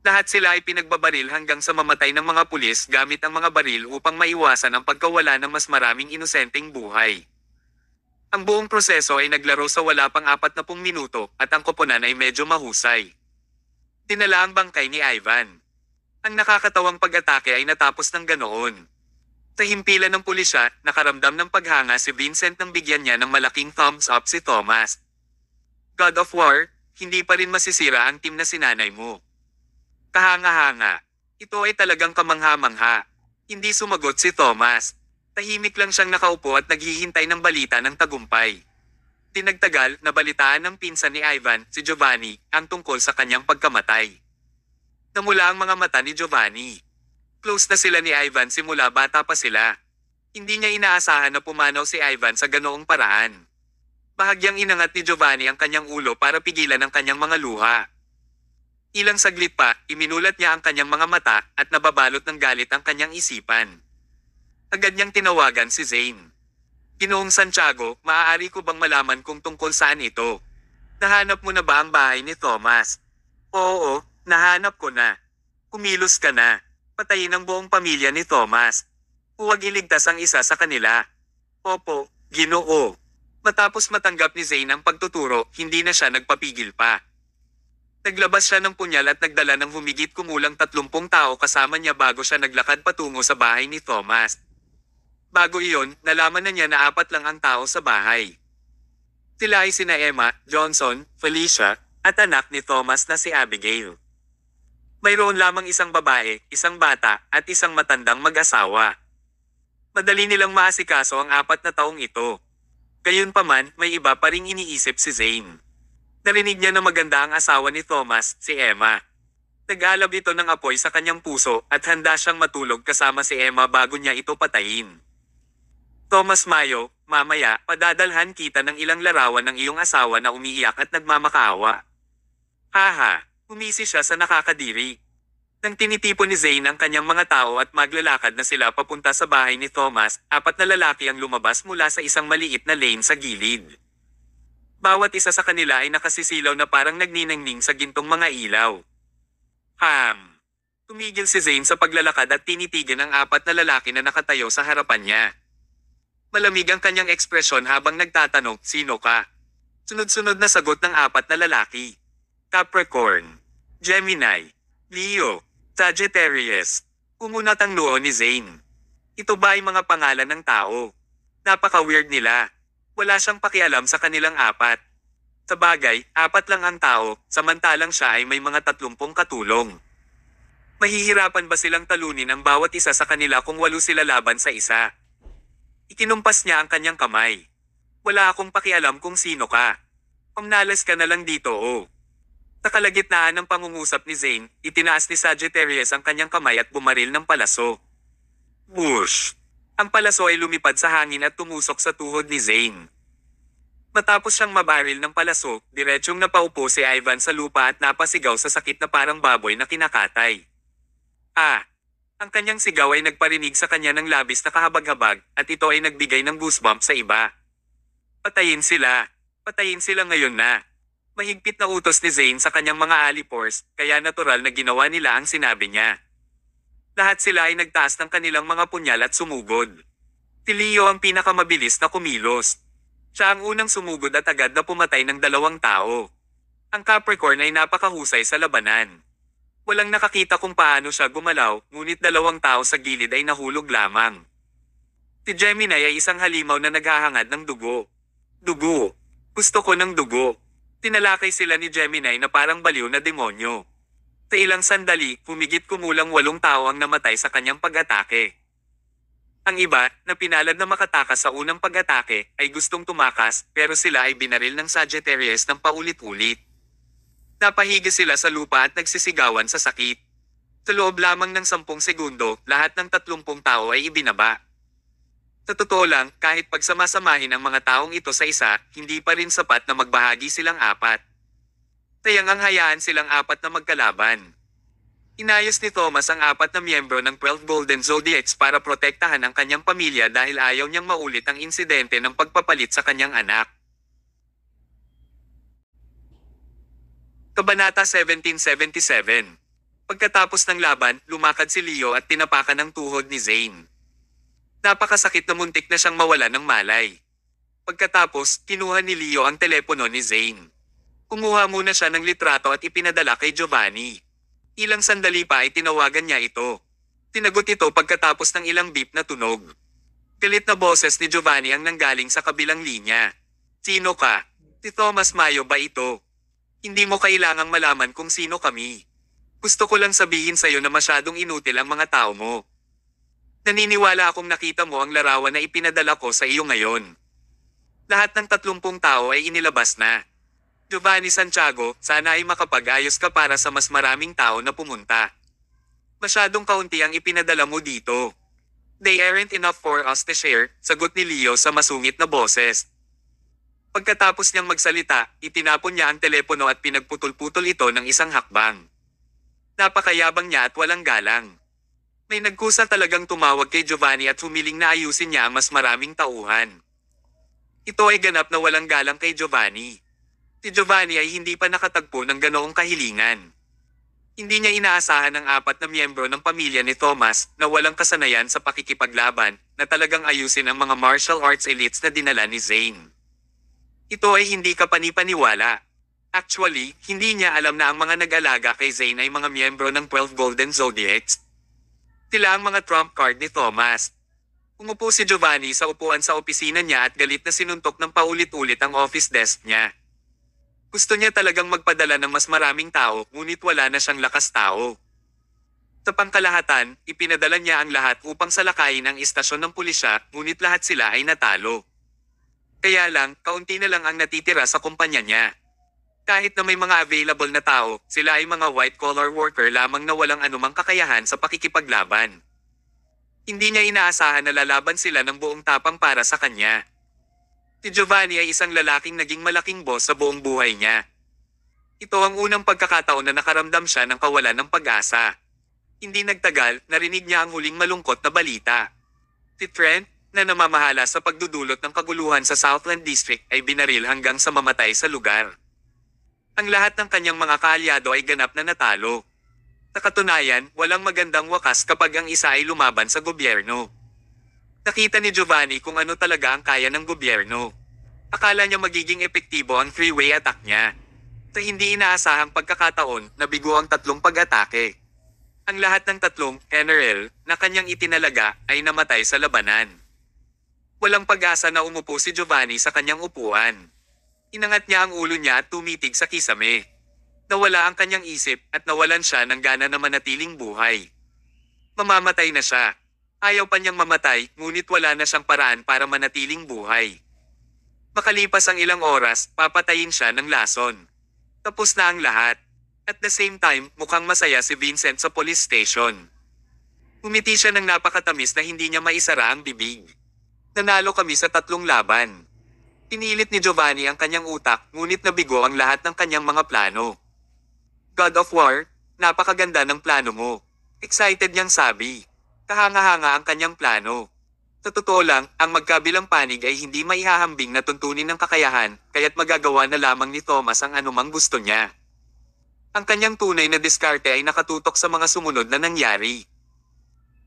[SPEAKER 1] Lahat sila ay pinagbabaril hanggang sa mamatay ng mga pulis gamit ang mga baril upang maiwasan ang pagkawala ng mas maraming inosenteng buhay. Ang buong proseso ay naglaro sa wala pang 40 minuto at ang koponan ay medyo mahusay. Dinala ang bangkay ni Ivan. Ang nakakatawang pag-atake ay natapos ng ganoon. Sa himpilan ng pulisya, nakaramdam ng paghanga si Vincent nang bigyan niya ng malaking thumbs up si Thomas. God of War, hindi pa rin masisira ang team na sinanay mo. Kahanga-hanga. Ito ay talagang kamangha-mangha. Hindi sumagot si Thomas. Tahimik lang siyang nakaupo at naghihintay ng balita ng tagumpay. Tinagtagal, nabalitaan ng pinsan ni Ivan, si Giovanni, ang tungkol sa kanyang pagkamatay. Namula ang mga mata ni Giovanni. Close na sila ni Ivan simula bata pa sila. Hindi niya inaasahan na pumanaw si Ivan sa ganoong paraan. Bahagyang inangat ni Giovanni ang kanyang ulo para pigilan ang kanyang mga luha. Ilang saglit pa, iminulat niya ang kanyang mga mata at nababalot ng galit ang kanyang isipan. Agad niyang tinawagan si Zane. Ginoong Santiago, maaari ko bang malaman kung tungkol saan ito? Nahanap mo na ba ang bahay ni Thomas? Oo, nahanap ko na. Kumilos ka na. Patayin ang buong pamilya ni Thomas. Huwag iligtas ang isa sa kanila. Opo, Ginoo. Matapos matanggap ni Zane ang pagtuturo, hindi na siya nagpapigil pa. Naglabas siya ng punyal at nagdala ng humigit kumulang 30 tao kasama niya bago siya naglakad patungo sa bahay ni Thomas. Bago iyon, nalaman na niya na 4 lang ang tao sa bahay. Sila ay sina Emma, Johnson, Felicia, at anak ni Thomas na si Abigail. Mayroon lamang isang babae, isang bata, at isang matandang mag-asawa. Madali nilang maasikaso ang 4 na taong ito. Gayunpaman, may iba pa ring iniisip si Zane. Narinig niya na maganda ang asawa ni Thomas, si Emma. Nag-alab ito ng apoy sa kanyang puso at handa siyang matulog kasama si Emma bago niya ito patayin. Thomas Mayo, mamaya, padadalhan kita ng ilang larawan ng iyong asawa na umiiyak at nagmamakaawa. Haha, umisi siya sa nakakadiri. Nang tinitipon ni Zane ang kanyang mga tao at maglalakad na sila papunta sa bahay ni Thomas, 4 na lalaki ang lumabas mula sa isang maliit na lane sa gilid. Bawat isa sa kanila ay nakasisilaw na parang nagniningning sa gintong mga ilaw. Tumigil si Zane sa paglalakad at tinitigan ang 4 na lalaki na nakatayo sa harapan niya. Malamig ang kanyang ekspresyon habang nagtatanong, "Sino ka?" Sunod-sunod na sagot ng 4 na lalaki. Capricorn, Gemini, Leo, Sagittarius. Umunat ang noo ni Zane. Ito ba ay mga pangalan ng tao? Napaka-weird nila. Wala siyang pakialam sa kanilang 4. Sa bagay, 4 lang ang tao, samantalang siya ay may mga 30 katulong. Mahihirapan ba silang talunin ang bawat isa sa kanila kung 8 sila laban sa isa? Ikinumpas niya ang kanyang kamay. Wala akong pakialam kung sino ka. Pamnalas ka na lang dito oh. Sa kalagitnaan ng pangungusap ni Zane, itinaas ni Sagittarius ang kanyang kamay at bumaril ng palaso. Whoosh! Ang palaso ay lumipad sa hangin at tumusok sa tuhod ni Zane. Matapos siyang mabaril ng palaso, diretsyong napaupo si Ivan sa lupa at napasigaw sa sakit na parang baboy na kinakatay. Ang kanyang sigaw ay nagparinig sa kanya ng labis na kahabag-habag at ito ay nagbigay ng goosebumps sa iba. Patayin sila. Patayin sila ngayon na. Mahigpit na utos ni Zane sa kanyang mga alipors, kaya natural na ginawa nila ang sinabi niya. Lahat sila ay nagtaas ng kanilang mga punyal at sumugod. Si Leo ang pinakamabilis na kumilos. Siya ang unang sumugod at agad na pumatay ng 2 tao. Ang Capricorn ay napakahusay sa labanan. Walang nakakita kung paano siya gumalaw, ngunit 2 tao sa gilid ay nahulog lamang. Si Gemini ay isang halimaw na naghahangad ng dugo. Dugo. Gusto ko ng dugo. Tinalakay sila ni Gemini na parang baliw na demonyo. Sa ilang sandali, humigit kumulang 8 tao ang namatay sa kanyang pag-atake. Ang iba, na pinalad na makatakas sa unang pag-atake, ay gustong tumakas, pero sila ay binaril ng Sagittarius ng paulit-ulit. Napahiga sila sa lupa at nagsisigawan sa sakit. Sa loob lamang ng 10 segundo, lahat ng 30 tao ay ibinaba. Sa totoo lang, kahit pagsamasamahin ang mga taong ito sa isa, hindi pa rin sapat na magbahagi silang 4. Sayang ang hayaan silang 4 na magkalaban. Inayos ni Thomas ang 4 na miyembro ng 12 Golden Zodiacs para protektahan ang kanyang pamilya dahil ayaw niyang maulit ang insidente ng pagpapalit sa kanyang anak. Kabanata 1777. Pagkatapos ng laban, lumakad si Leo at tinapakan ng tuhod ni Zane. Napakasakit na muntik na siyang mawala ng malay. Pagkatapos, kinuha ni Leo ang telepono ni Zane. Kumuha muna siya ng litrato at ipinadala kay Giovanni. Ilang sandali pa ay tinawagan niya ito. Tinagot ito pagkatapos ng ilang beep na tunog. Galit na boses ni Giovanni ang nanggaling sa kabilang linya. Sino ka? Si Thomas Mayo ba ito? Hindi mo kailangang malaman kung sino kami. Gusto ko lang sabihin sa'yo na masyadong inutil ang mga tao mo. Naniniwala akong nakita mo ang larawan na ipinadala ko sa iyo ngayon. Lahat ng 30 tao ay inilabas na. Giovanni Santiago, sana ay makapag-ayos ka para sa mas maraming tao na pumunta. Masyadong kaunti ang ipinadala mo dito. They aren't enough for us to share, sagot ni Leo sa masungit na boses. Pagkatapos niyang magsalita, itinapon niya ang telepono at pinagputol-putol ito ng isang hakbang. Napakayabang niya at walang galang. May nagkusa talagang tumawag kay Giovanni at humiling na ayusin niya ang mas maraming tauhan. Ito ay ganap na walang galang kay Giovanni. Si Giovanni ay hindi pa nakatagpo ng ganoong kahilingan. Hindi niya inaasahan ang 4 na miyembro ng pamilya ni Thomas na walang kasanayan sa pakikipaglaban na talagang ayusin ang mga martial arts elites na dinala ni Zane. Ito ay hindi ka panipaniwala. Actually, hindi niya alam na ang mga nag-alaga kay Zayn ay mga miyembro ng 12 Golden Zodiacs. Sila ang mga trump card ni Thomas. Umupo si Giovanni sa upuan sa opisina niya at galit na sinuntok ng paulit-ulit ang office desk niya. Gusto niya talagang magpadala ng mas maraming tao, ngunit wala na siyang lakas tao. Sa pangkalahatan, ipinadala niya ang lahat upang salakayin ang istasyon ng pulisya, ngunit lahat sila ay natalo. Kaya lang, kaunti na lang ang natitira sa kumpanya niya. Kahit na may mga available na tao, sila ay mga white-collar worker lamang na walang anumang kakayahan sa pakikipaglaban. Hindi niya inaasahan na lalaban sila ng buong tapang para sa kanya. Si Giovanni ay isang lalaking naging malaking boss sa buong buhay niya. Ito ang unang pagkakataon na nakaramdam siya ng kawalan ng pag-asa. Hindi nagtagal, narinig niya ang huling malungkot na balita. Si Trent, na namamahala sa pagdudulot ng kaguluhan sa Southland District, ay binaril hanggang sa mamatay sa lugar. Ang lahat ng kanyang mga kaalyado ay ganap na natalo. Sa katunayan, walang magandang wakas kapag ang isa ay lumaban sa gobyerno. Nakita ni Giovanni kung ano talaga ang kaya ng gobyerno. Akala niya magiging epektibo ang three-way attack niya. Sa hindi inaasahang pagkakataon, nabigo ang tatlong pag-atake. Ang lahat ng tatlong NRL na kanyang itinalaga ay namatay sa labanan. Walang pag-asa na umupo si Giovanni sa kanyang upuan. Inangat niya ang ulo niya at tumitig sa kisame. Nawala ang kanyang isip at nawalan siya ng gana na manatiling buhay. Mamamatay na siya. Ayaw pa niyang mamatay, ngunit wala na siyang paraan para manatiling buhay. Makalipas ang ilang oras, papatayin siya ng lason. Tapos na ang lahat. At the same time, mukhang masaya si Vincent sa police station. Umiti siya ng napakatamis na hindi niya maisara ang bibig. Nanalo kami sa 3 laban. Pinilit ni Giovanni ang kanyang utak, ngunit nabigo ang lahat ng kanyang mga plano. God of War, napakaganda ng plano mo. Excited niyang sabi. Kahanga-hanga ang kanyang plano. Sa totoo lang, ang magkabilang panig ay hindi maihahambing na tuntunin ng kakayahan, kaya't magagawa na lamang ni Thomas ang anumang gusto niya. Ang kanyang tunay na diskarte ay nakatutok sa mga sumunod na nangyari.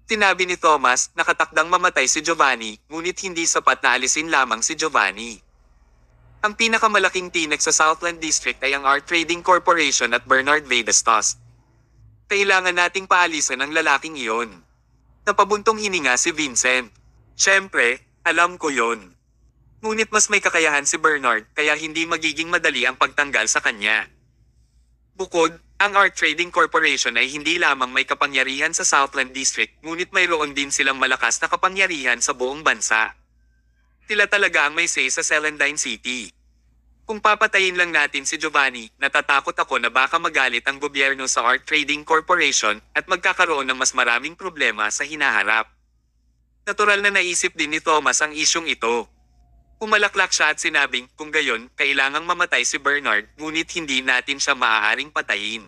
[SPEAKER 1] Sinabi ni Thomas, nakatakdang mamatay si Giovanni, ngunit hindi sapat na alisin lamang si Giovanni. Ang pinakamalaking tinek sa Southland District ay ang Art Trading Corporation at Bernard Vedastos. Kailangan nating paalisan ang lalaking iyon. Napabuntong hininga si Vincent. Siyempre, alam ko yon. Ngunit mas may kakayahan si Bernard, kaya hindi magiging madali ang pagtanggal sa kanya. Bukod, ang Art Trading Corporation ay hindi lamang may kapangyarihan sa Southland District, ngunit mayroon din silang malakas na kapangyarihan sa buong bansa. Sila talaga ang may say sa Celandine City. Kung papatayin lang natin si Giovanni, natatakot ako na baka magalit ang gobyerno sa Art Trading Corporation at magkakaroon ng mas maraming problema sa hinaharap. Natural na naisip din ni Thomas ang isyong ito. Umalaklak siya at sinabing, kung gayon, kailangang mamatay si Bernard, ngunit hindi natin siya maaaring patayin.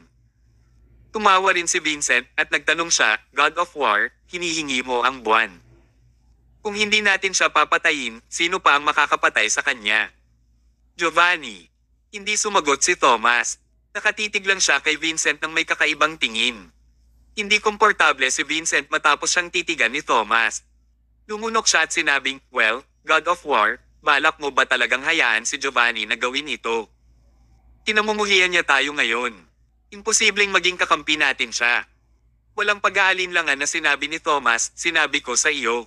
[SPEAKER 1] Tumawa rin si Vincent at nagtanong siya, God of War, hinihingi mo ang buwan. Kung hindi natin siya papatayin, sino pa ang makakapatay sa kanya? Giovanni. Hindi sumagot si Thomas. Nakatitig lang siya kay Vincent ng may kakaibang tingin. Hindi komportable si Vincent matapos siyang titigan ni Thomas. Lumunok siya at sinabing, well, God of War, balak mo ba talagang hayaan si Giovanni na gawin ito? Kinamumuhian niya tayo ngayon. Imposibleng maging kakampi natin siya. Walang pag-aalinlangan na sinabi ni Thomas, sinabi ko sa iyo.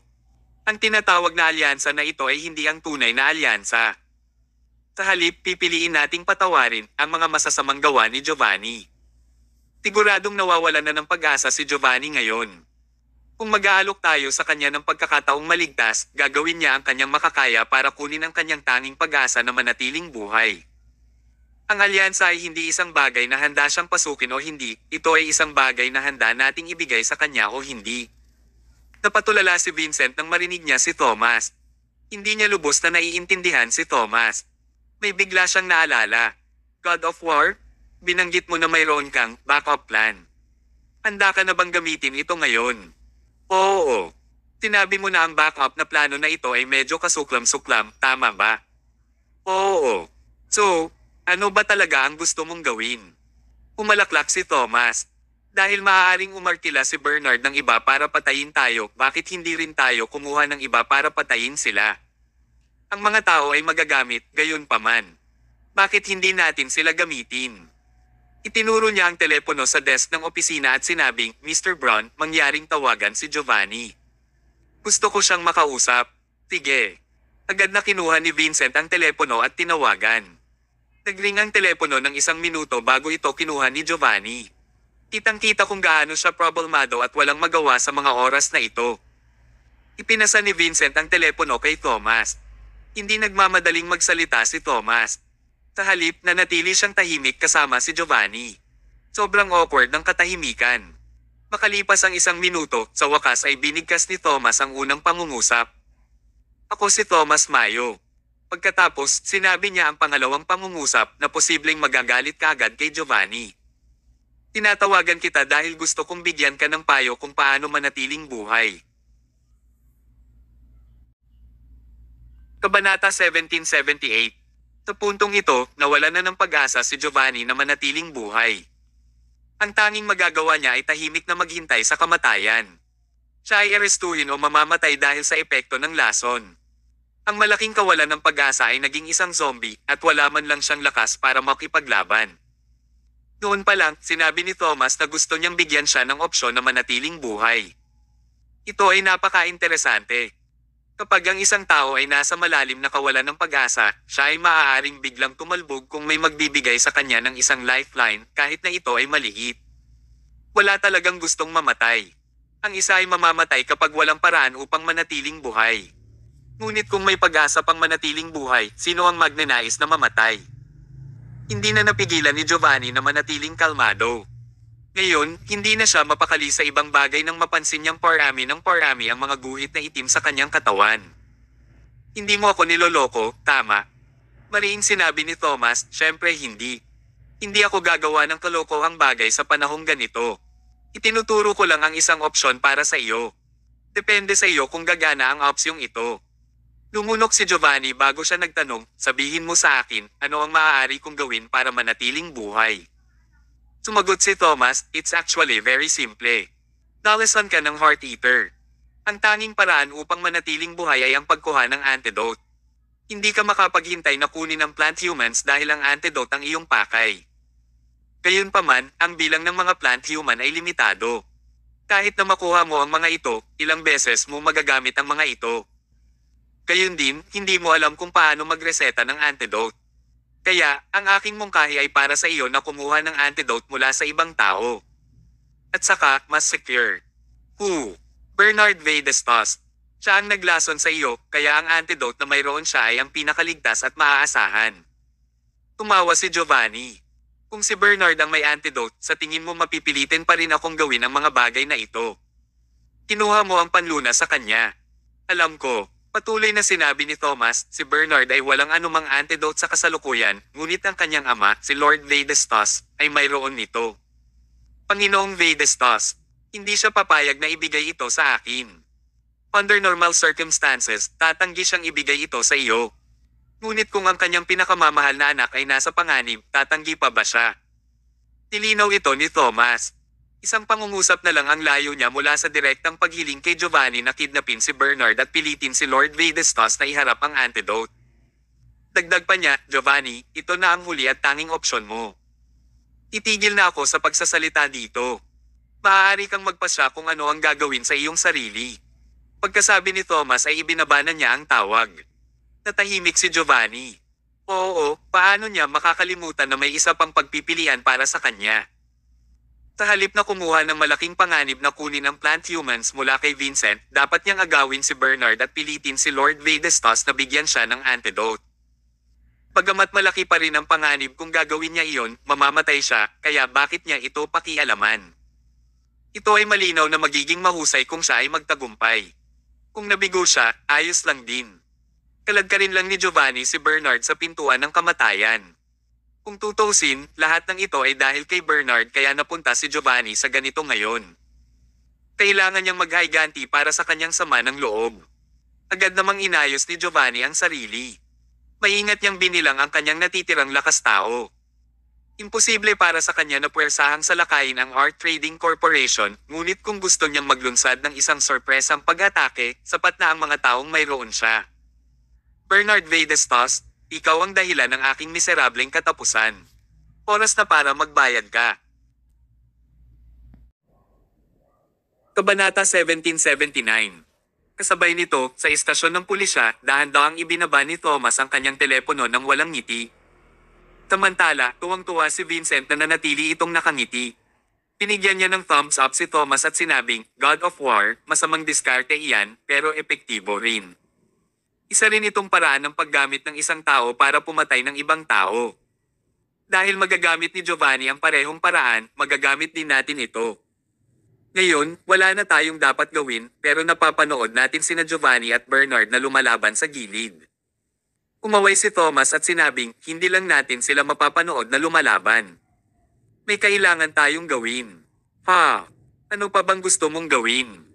[SPEAKER 1] Ang tinatawag na alyansa na ito ay hindi ang tunay na alyansa. Sa halip, pipiliin nating patawarin ang mga masasamang gawa ni Giovanni. Siguradong nawawalan na ng pag-asa si Giovanni ngayon. Kung mag-aalok tayo sa kanya ng pagkakataong maligtas, gagawin niya ang kanyang makakaya para kunin ang kanyang tanging pag-asa na manatiling buhay. Ang alyansa ay hindi isang bagay na handa siyang pasukin o hindi, ito ay isang bagay na handa nating ibigay sa kanya o hindi. Napatulala si Vincent nang marinig niya si Thomas. Hindi niya lubos na naiintindihan si Thomas. May bigla siyang naalala. God of War, binanggit mo na mayroon kang backup plan. Handa ka na bang gamitin ito ngayon? Oo. Sinabi mo na ang backup na plano na ito ay medyo kasuklam-suklam, tama ba? Oo. So, ano ba talaga ang gusto mong gawin? Umalaklak si Thomas. Dahil maaaring umarkila si Bernard ng iba para patayin tayo, bakit hindi rin tayo kumuha ng iba para patayin sila? Ang mga tao ay magagamit, gayon pa man. Bakit hindi natin sila gamitin? Itinuro niya ang telepono sa desk ng opisina at sinabing, Mr. Brown, mangyaring tawagan si Giovanni. Gusto ko siyang makausap. Sige. Agad na kinuha ni Vincent ang telepono at tinawagan. Nagring ang telepono ng 1 minuto bago ito kinuha ni Giovanni. Kitang-kita kung gaano siya problemado at walang magawa sa mga oras na ito. Ipinasa ni Vincent ang telepono kay Thomas. Hindi nagmamadaling magsalita si Thomas. Sa halip na natili siyang tahimik kasama si Giovanni. Sobrang awkward ng katahimikan. Makalipas ang 1 minuto, sa wakas ay binigkas ni Thomas ang unang pangungusap. Ako si Thomas Mayo. Pagkatapos, sinabi niya ang pangalawang pangungusap na posibleng magagalit kaagad kay Giovanni. Tinatawagan kita dahil gusto kong bigyan ka ng payo kung paano manatiling buhay. Kabanata 1778. Sa puntong ito, nawala na ng pag-asa si Giovanni na manatiling buhay. Ang tanging magagawa niya ay tahimik na maghintay sa kamatayan. Siya ay arestuhin o mamamatay dahil sa epekto ng lason. Ang malaking kawalan ng pag-asa ay naging isang zombie at wala man lang siyang lakas para makipaglaban. Noon pa lang, sinabi ni Thomas na gusto niyang bigyan siya ng opsyon na manatiling buhay. Ito ay napaka-interesante. Kapag ang isang tao ay nasa malalim na kawalan ng pag-asa, siya ay maaaring biglang tumalbog kung may magbibigay sa kanya ng isang lifeline kahit na ito ay maliit. Wala talagang gustong mamatay. Ang isa ay mamamatay kapag walang paraan upang manatiling buhay. Ngunit kung may pag-asa pang manatiling buhay, sino ang magnanais na mamatay? Hindi na napigilan ni Giovanni na manatiling kalmado. Ngayon, hindi na siya mapakali sa ibang bagay nang mapansin niyang parami ng parami ang mga guhit na itim sa kanyang katawan. Hindi mo ako niloloko, tama? Mariing sinabi ni Thomas, syempre hindi. Hindi ako gagawa ng kalokohang bagay sa panahong ganito. Itinuturo ko lang ang isang opsyon para sa iyo. Depende sa iyo kung gagana ang opsyong ito. Lumunok si Giovanni bago siya nagtanong, sabihin mo sa akin, ano ang maaari kong gawin para manatiling buhay? Sumagot si Thomas, it's actually very simple. Dalasan ka ng heart eater. Ang tanging paraan upang manatiling buhay ay ang pagkuha ng antidote. Hindi ka makapaghintay na kunin ng plant humans dahil ang antidote ang iyong pakay. Gayunpaman, ang bilang ng mga plant human ay limitado. Kahit na makuha mo ang mga ito, ilang beses mo magagamit ang mga ito. Gayun din, hindi mo alam kung paano magreseta ng antidote. Kaya, ang aking mungkahi ay para sa iyo na kumuha ng antidote mula sa ibang tao. At saka, mas secure. Bernard V. Destos. Siya ang naglason sa iyo, kaya ang antidote na mayroon siya ay ang pinakaligtas at maaasahan. Tumawa si Giovanni. Kung si Bernard ang may antidote, sa tingin mo mapipilitin pa rin akong gawin ang mga bagay na ito. Kinuha mo ang panluna sa kanya. Alam ko. Patuloy na sinabi ni Thomas, si Bernard ay walang anumang antidote sa kasalukuyan, ngunit ang kanyang ama, si Lord Vedestos, ay mayroon nito. Panginoong Vedestos, hindi siya papayag na ibigay ito sa akin. Under normal circumstances, tatanggi siyang ibigay ito sa iyo. Ngunit kung ang kanyang pinakamamahal na anak ay nasa panganib, tatanggi pa ba siya? Nilinaw ito ni Thomas. Isang pangungusap na lang ang layo niya mula sa direktang paghiling kay Giovanni na kidnapin si Bernard at pilitin si Lord Vedestos na iharap ang antidote. Dagdag pa niya, Giovanni, ito na ang huli at tanging opsyon mo. Itigil na ako sa pagsasalita dito. Maaari kang magpasya kung ano ang gagawin sa iyong sarili. Pagkasabi ni Thomas ay ibinabana niya ang tawag. Natahimik si Giovanni. Oo, paano niya makakalimutan na may isa pang pagpipilian para sa kanya? Sa halip na kumuha ng malaking panganib na kunin ang plant humans mula kay Vincent, dapat niyang agawin si Bernard at pilitin si Lord Vedestos na bigyan siya ng antidote. Bagamat malaki pa rin ang panganib kung gagawin niya iyon, mamamatay siya, kaya bakit niya ito pakialaman? Ito ay malinaw na magiging mahusay kung siya ay magtagumpay. Kung nabigo siya, ayos lang din. Kalagkarin lang ni Giovanni si Bernard sa pintuan ng kamatayan. Kung tutuusin, lahat ng ito ay dahil kay Bernard kaya napunta si Giovanni sa ganito ngayon. Kailangan niyang maghayganti para sa kanyang sama ng loob. Agad namang inayos ni Giovanni ang sarili. Maingat niyang binilang ang kanyang natitirang lakas tao. Imposible para sa kanya na puwersahang salakayin ang Art Trading Corporation, ngunit kung gusto niyang maglunsad ng isang sorpresang pag-atake, sapat na ang mga taong mayroon siya. Bernard Vedestos, ikaw ang dahilan ng aking miserableng katapusan. Oras na para magbayad ka. Kabanata 1779. Kasabay nito, sa istasyon ng pulisya, dahan-dahang ibinaba ni Thomas ang kanyang telepono nang walang ngiti. Samantala, tuwang-tuwa si Vincent na nanatili itong nakangiti. Pinigyan niya ng thumbs up si Thomas at sinabing, God of War, masamang diskarte iyan, pero epektibo rin. Isa rin itong paraan ng paggamit ng isang tao para pumatay ng ibang tao. Dahil magagamit ni Giovanni ang parehong paraan, magagamit din natin ito. Ngayon, wala na tayong dapat gawin, pero napapanood natin sina Giovanni at Bernard na lumalaban sa gilid. Umaway si Thomas at sinabing, hindi lang natin sila mapapanood na lumalaban. May kailangan tayong gawin. Ha? Ano pa bang gusto mong gawin?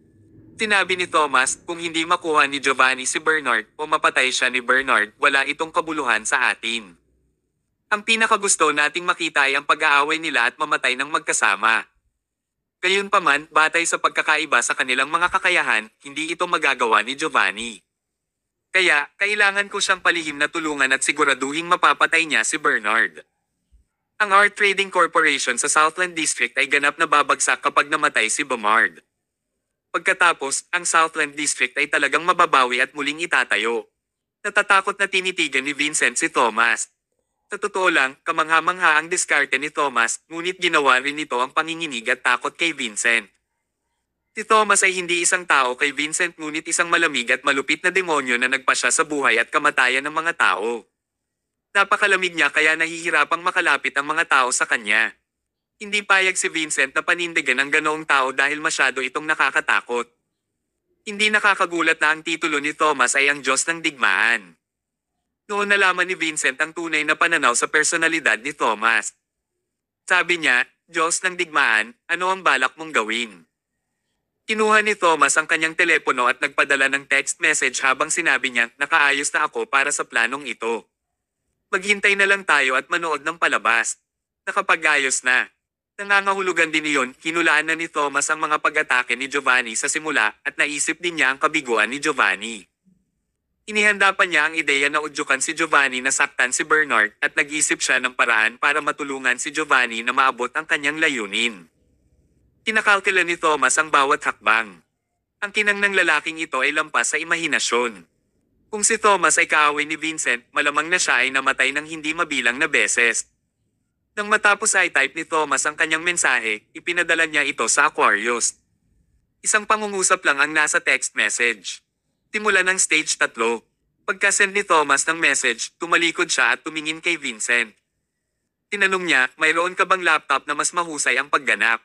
[SPEAKER 1] Sinabi ni Thomas, kung hindi makuha ni Giovanni si Bernard o mapatay siya ni Bernard, wala itong kabuluhan sa atin. Ang pinakagusto nating makita ay ang pag-aaway nila at mamatay ng magkasama. Gayunpaman, batay sa pagkakaiba sa kanilang mga kakayahan, hindi ito magagawa ni Giovanni. Kaya, kailangan ko siyang palihim na tulungan at siguraduhing mapapatay niya si Bernard. Ang Art Trading Corporation sa Southland District ay ganap na babagsak kapag namatay si Bernard. Pagkatapos, ang Southland District ay talagang mababawi at muling itatayo. Natatakot na tinitigan ni Vincent si Thomas. Sa totoo lang, kamangha-mangha ang diskarte ni Thomas, ngunit ginawa rin nito ang panginginig at takot kay Vincent. Si Thomas ay hindi isang tao kay Vincent ngunit isang malamig at malupit na demonyo na nagpasya sa buhay at kamatayan ng mga tao. Napakalamig niya kaya nahihirapang makalapit ang mga tao sa kanya. Hindi payag si Vincent na panindigan ang ganoong tao dahil masyado itong nakakatakot. Hindi nakakagulat na ang titulo ni Thomas ay ang Diyos ng Digmaan. Noon nalaman ni Vincent ang tunay na pananaw sa personalidad ni Thomas. Sabi niya, Diyos ng Digmaan, ano ang balak mong gawin? Kinuha ni Thomas ang kanyang telepono at nagpadala ng text message habang sinabi niya, nakaayos na ako para sa planong ito. Maghintay na lang tayo at manood ng palabas. Nakapag-ayos na. Nangangahulugan din iyon, hinulaan na ni Thomas ang mga pag-atake ni Giovanni sa simula at naisip din niya ang kabiguan ni Giovanni. Inihanda pa niya ang ideya na udyukan si Giovanni na saktan si Bernard at nag-isip siya ng paraan para matulungan si Giovanni na maabot ang kanyang layunin. Kinakalkula ni Thomas ang bawat hakbang. Ang kinang ng lalaking ito ay lampas sa imahinasyon. Kung si Thomas ay kaaway ni Vincent, malamang na siya ay namatay ng hindi mabilang na beses. Nang matapos ay type ni Thomas ang kanyang mensahe, ipinadala niya ito sa Aquarius. Isang pangungusap lang ang nasa text message. Simula ng stage 3. Pagka-send ni Thomas ng message, tumalikod siya at tumingin kay Vincent. Tinanong niya, mayroon ka bang laptop na mas mahusay ang pagganap?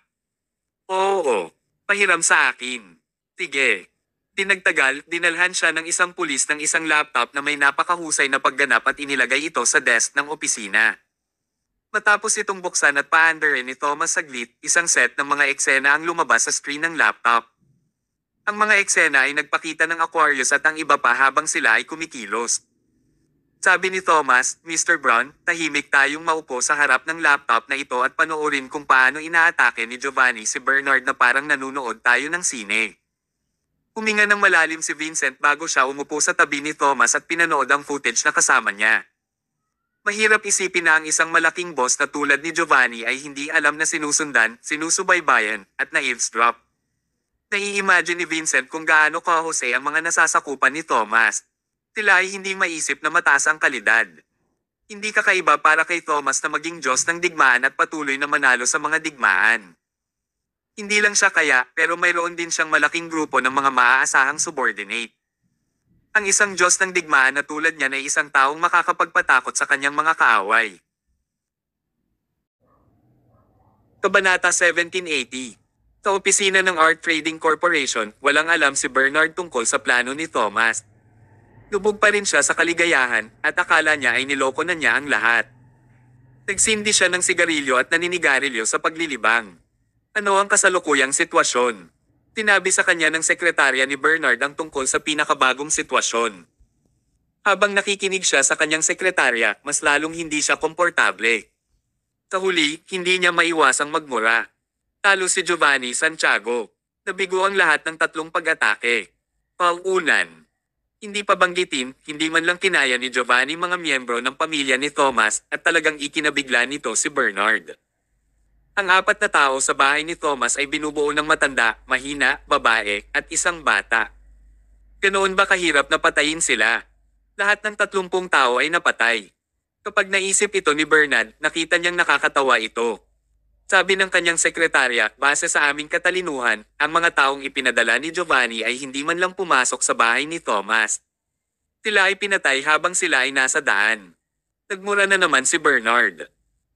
[SPEAKER 1] Oo, pahiram sa akin. Sige. Dinagtagal, dinalhan siya ng isang pulis ng isang laptop na may napakahusay na pagganap at inilagay ito sa desk ng opisina. Matapos itong buksan at paandarin ni Thomas saglit, isang set ng mga eksena ang lumabas sa screen ng laptop. Ang mga eksena ay nagpakita ng Aquarius at ang iba pa habang sila ay kumikilos. Sabi ni Thomas, Mr. Brown, tahimik tayong maupo sa harap ng laptop na ito at panoorin kung paano inaatake ni Giovanni si Bernard na parang nanunood tayo ng sine. Huminga ng malalim si Vincent bago siya umupo sa tabi ni Thomas at pinanood ang footage na kasama niya. Mahirap isipin na ang isang malaking boss na tulad ni Giovanni ay hindi alam na sinusundan, sinusubaybayan, at na-eavesdrop. Nai-imagine ni Vincent kung gaano kahusay ang mga nasasakupan ni Thomas. Sila ay hindi maisip na mataas ang kalidad. Hindi kakaiba para kay Thomas na maging Diyos ng digmaan at patuloy na manalo sa mga digmaan. Hindi lang siya kaya, pero mayroon din siyang malaking grupo ng mga maaasahang subordinate. Ang isang Diyos ng digmaan na tulad niya ay isang taong makakapagpatakot sa kanyang mga kaaway. Kabanata 1780. Sa opisina ng Art Trading Corporation, walang alam si Bernard tungkol sa plano ni Thomas. Lubog pa rin siya sa kaligayahan at akala niya ay niloko na niya ang lahat. Nagsindi siya ng sigarilyo at naninigarilyo sa paglilibang. Ano ang kasalukuyang sitwasyon? Tinabi sa kanya ng sekretarya ni Bernard ang tungkol sa pinakabagong sitwasyon. Habang nakikinig siya sa kanyang sekretarya, mas lalong hindi siya komportable. Sa huli, hindi niya maiwasang magmura. Talo si Giovanni Santiago. Nabigo ang lahat ng tatlong pag-atake. Pauunan. Hindi pa banggitin, hindi man lang kinaya ni Giovanni mga miyembro ng pamilya ni Thomas at talagang ikinabigla nito si Bernard. Ang apat na tao sa bahay ni Thomas ay binubuo ng matanda, mahina, babae, at isang bata. Ganoon ba kahirap na patayin sila? Lahat ng 30 tao ay napatay. Kapag naisip ito ni Bernard, nakita niyang nakakatawa ito. Sabi ng kanyang sekretarya, base sa aming katalinuhan, ang mga taong ipinadala ni Giovanni ay hindi man lang pumasok sa bahay ni Thomas. Sila ay pinatay habang sila ay nasa daan. Nagmura na naman si Bernard.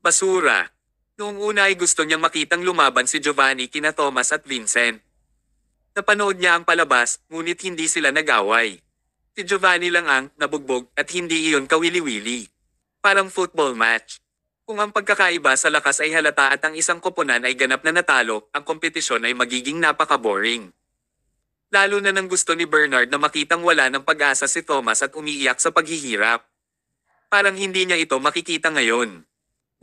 [SPEAKER 1] Basura. Noong una ay gusto niyang makitang lumaban si Giovanni kina Thomas at Vincent. Napanood niya ang palabas, ngunit hindi sila nag-away. Si Giovanni lang ang nabugbog at hindi iyon kawili-wili. Parang football match. Kung ang pagkakaiba sa lakas ay halata at ang isang koponan ay ganap na natalo, ang kompetisyon ay magiging napaka-boring. Lalo na nang gusto ni Bernard na makitang wala ng pag-asa si Thomas at umiiyak sa paghihirap. Parang hindi niya ito makikita ngayon.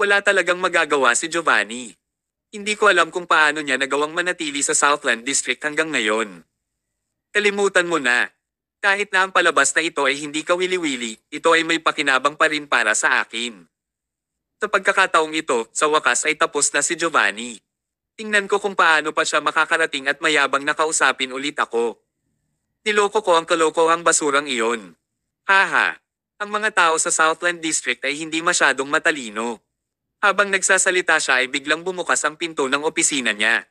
[SPEAKER 1] Wala talagang magagawa si Giovanni. Hindi ko alam kung paano niya nagawang manatili sa Southland District hanggang ngayon. Kalimutan mo na. Kahit na ang palabas na ito ay hindi kawili-wili, ito ay may pakinabang pa rin para sa akin. Sa pagkakataong ito, sa wakas ay tapos na si Giovanni. Tingnan ko kung paano pa siya makakarating at mayabang na kausapin ulit ako. Niloko ko ang kalokohang basurang iyon. Haha, ang mga tao sa Southland District ay hindi masyadong matalino. Habang nagsasalita siya ay biglang bumukas ang pinto ng opisina niya.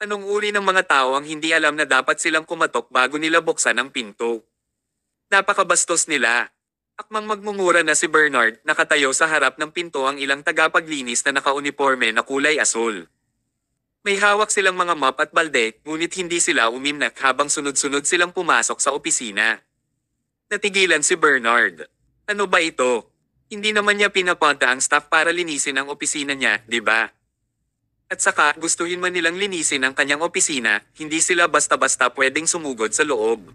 [SPEAKER 1] Anong uri ng mga tao ang hindi alam na dapat silang kumatok bago nila buksan ang pinto? Napakabastos nila. Akmang magmumura na si Bernard, nakatayo sa harap ng pinto ang ilang tagapaglinis na nakauniforme na kulay asul. May hawak silang mga mop at balde, ngunit hindi sila umimnak habang sunod-sunod silang pumasok sa opisina. Natigilan si Bernard. Ano ba ito? Hindi naman niya pinapunta ang staff para linisin ang opisina niya, di ba? At saka, gustuhin man nilang linisin ang kanyang opisina, hindi sila basta-basta pwedeng sumugod sa loob.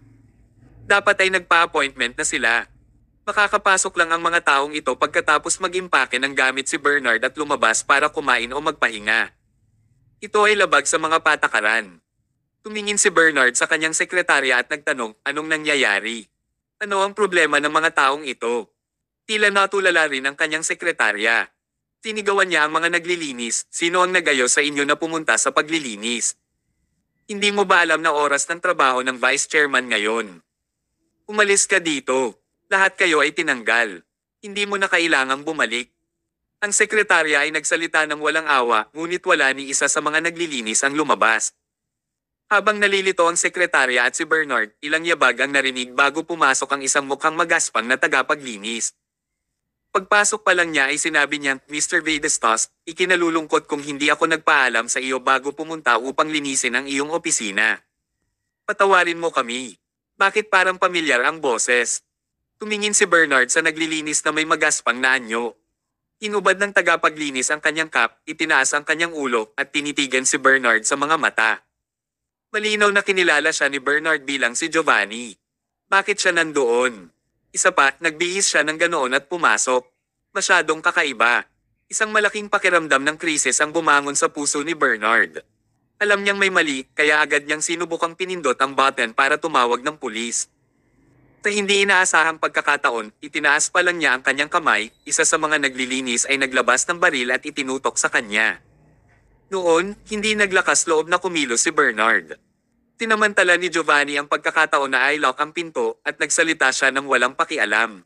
[SPEAKER 1] Dapat ay nagpa-appointment na sila. Makakapasok lang ang mga taong ito pagkatapos mag-impake ng gamit si Bernard at lumabas para kumain o magpahinga. Ito ay labag sa mga patakaran. Tumingin si Bernard sa kanyang sekretarya at nagtanong, anong nangyayari? Ano ang problema ng mga taong ito? Tila natulala rin ang kanyang sekretarya. Sinigawan niya ang mga naglilinis, sino ang nag-ayos sa inyo na pumunta sa paglilinis? Hindi mo ba alam na oras ng trabaho ng vice chairman ngayon? Umalis ka dito. Lahat kayo ay tinanggal. Hindi mo na kailangang bumalik. Ang sekretarya ay nagsalita ng walang awa, ngunit wala ni isa sa mga naglilinis ang lumabas. Habang nalilito ang sekretarya at si Bernard, ilang yabag ang narinig bago pumasok ang isang mukhang magaspang na tagapaglinis. Pagpasok pa lang niya ay sinabi niya, Mr. Vedestas, ikinalulungkot kung hindi ako nagpaalam sa iyo bago pumunta upang linisin ang iyong opisina. Patawarin mo kami. Bakit parang pamilyar ang boses? Tumingin si Bernard sa naglilinis na may magaspang na anyo. Hinubad ng tagapaglinis ang kanyang cap, itinaas ang kanyang ulo at tinitigan si Bernard sa mga mata. Malinaw na kinilala siya ni Bernard bilang si Giovanni. Bakit siya nandoon? Isa pa, nagbihis siya ng ganoon at pumasok. Masyadong kakaiba. Isang malaking pakiramdam ng krisis ang bumangon sa puso ni Bernard. Alam niyang may mali, kaya agad niyang sinubukang pinindot ang button para tumawag ng pulis. Sa hindi inaasahang pagkakataon, itinaas pa lang niya ang kanyang kamay, isa sa mga naglilinis ay naglabas ng baril at itinutok sa kanya. Noon, hindi naglakas loob na kumilos si Bernard. Tinamantala ni Giovanni ang pagkakataon na i-lock ang pinto at nagsalita siya ng walang pakialam.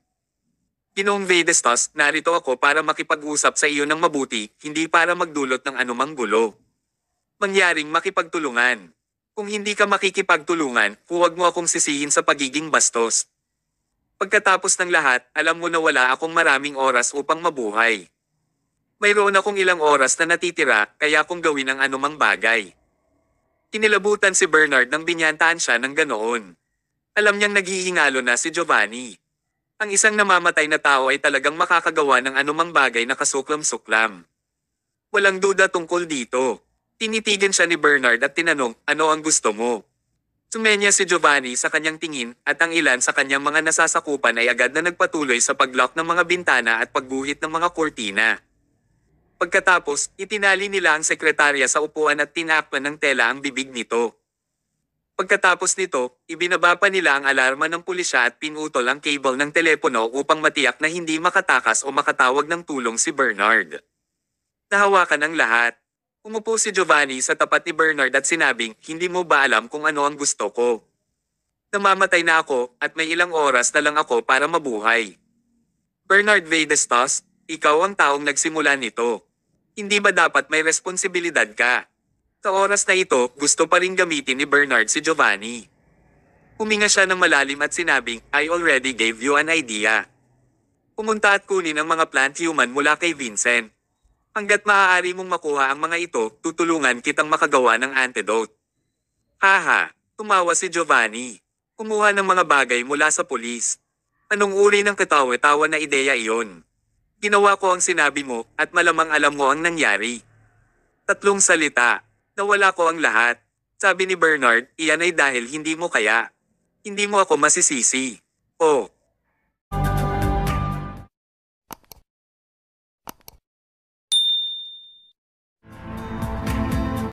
[SPEAKER 1] Ginoong Vedestas, narito ako para makipag-usap sa iyo ng mabuti, hindi para magdulot ng anumang gulo. Mangyaring makipagtulungan. Kung hindi ka makikipagtulungan, huwag mo akong sisihin sa pagiging bastos. Pagkatapos ng lahat, alam mo na wala akong maraming oras upang mabuhay. Mayroon akong ilang oras na natitira, kaya kung gawin ang anumang bagay. Kinilabutan si Bernard nang binyantaan siya ng ganoon. Alam niyang naghihingalo na si Giovanni. Ang isang namamatay na tao ay talagang makakagawa ng anumang bagay na kasuklam-suklam. Walang duda tungkol dito. Tinitigan siya ni Bernard at tinanong, ano ang gusto mo? Sumenya si Giovanni sa kanyang tingin at ang ilan sa kanyang mga nasasakupan ay agad na nagpatuloy sa paglock ng mga bintana at pagguhit ng mga kurtina. Pagkatapos, itinali nila ang sekretarya sa upuan at tinakpan ng tela ang bibig nito. Pagkatapos nito, ibinaba pa nila ang alarma ng pulisya at pinutol ang cable ng telepono upang matiyak na hindi makatakas o makatawag ng tulong si Bernard. Nahawakan ang lahat. Umupo si Giovanni sa tapat ni Bernard at sinabing, hindi mo ba alam kung ano ang gusto ko? Namamatay na ako at may ilang oras na lang ako para mabuhay. Bernard Vedestas, ikaw ang taong nagsimula nito. Hindi ba dapat may responsibilidad ka? Sa oras na ito, gusto pa rin gamitin ni Bernard si Giovanni. Huminga siya ng malalim at sinabing, I already gave you an idea. Pumunta at kunin ang mga plant human mula kay Vincent. Hanggat maaari mong makuha ang mga ito, tutulungan kitang makagawa ng antidote. Haha, tumawa si Giovanni. Kumuha ng mga bagay mula sa pulis. Anong uri ng katawa-tawa na ideya iyon? Ginawa ko ang sinabi mo at malamang alam mo ang nangyari. 3 salita. Nawala ko ang lahat. Sabi ni Bernard, iyan ay dahil hindi mo kaya. Hindi mo ako masisisi. Oh,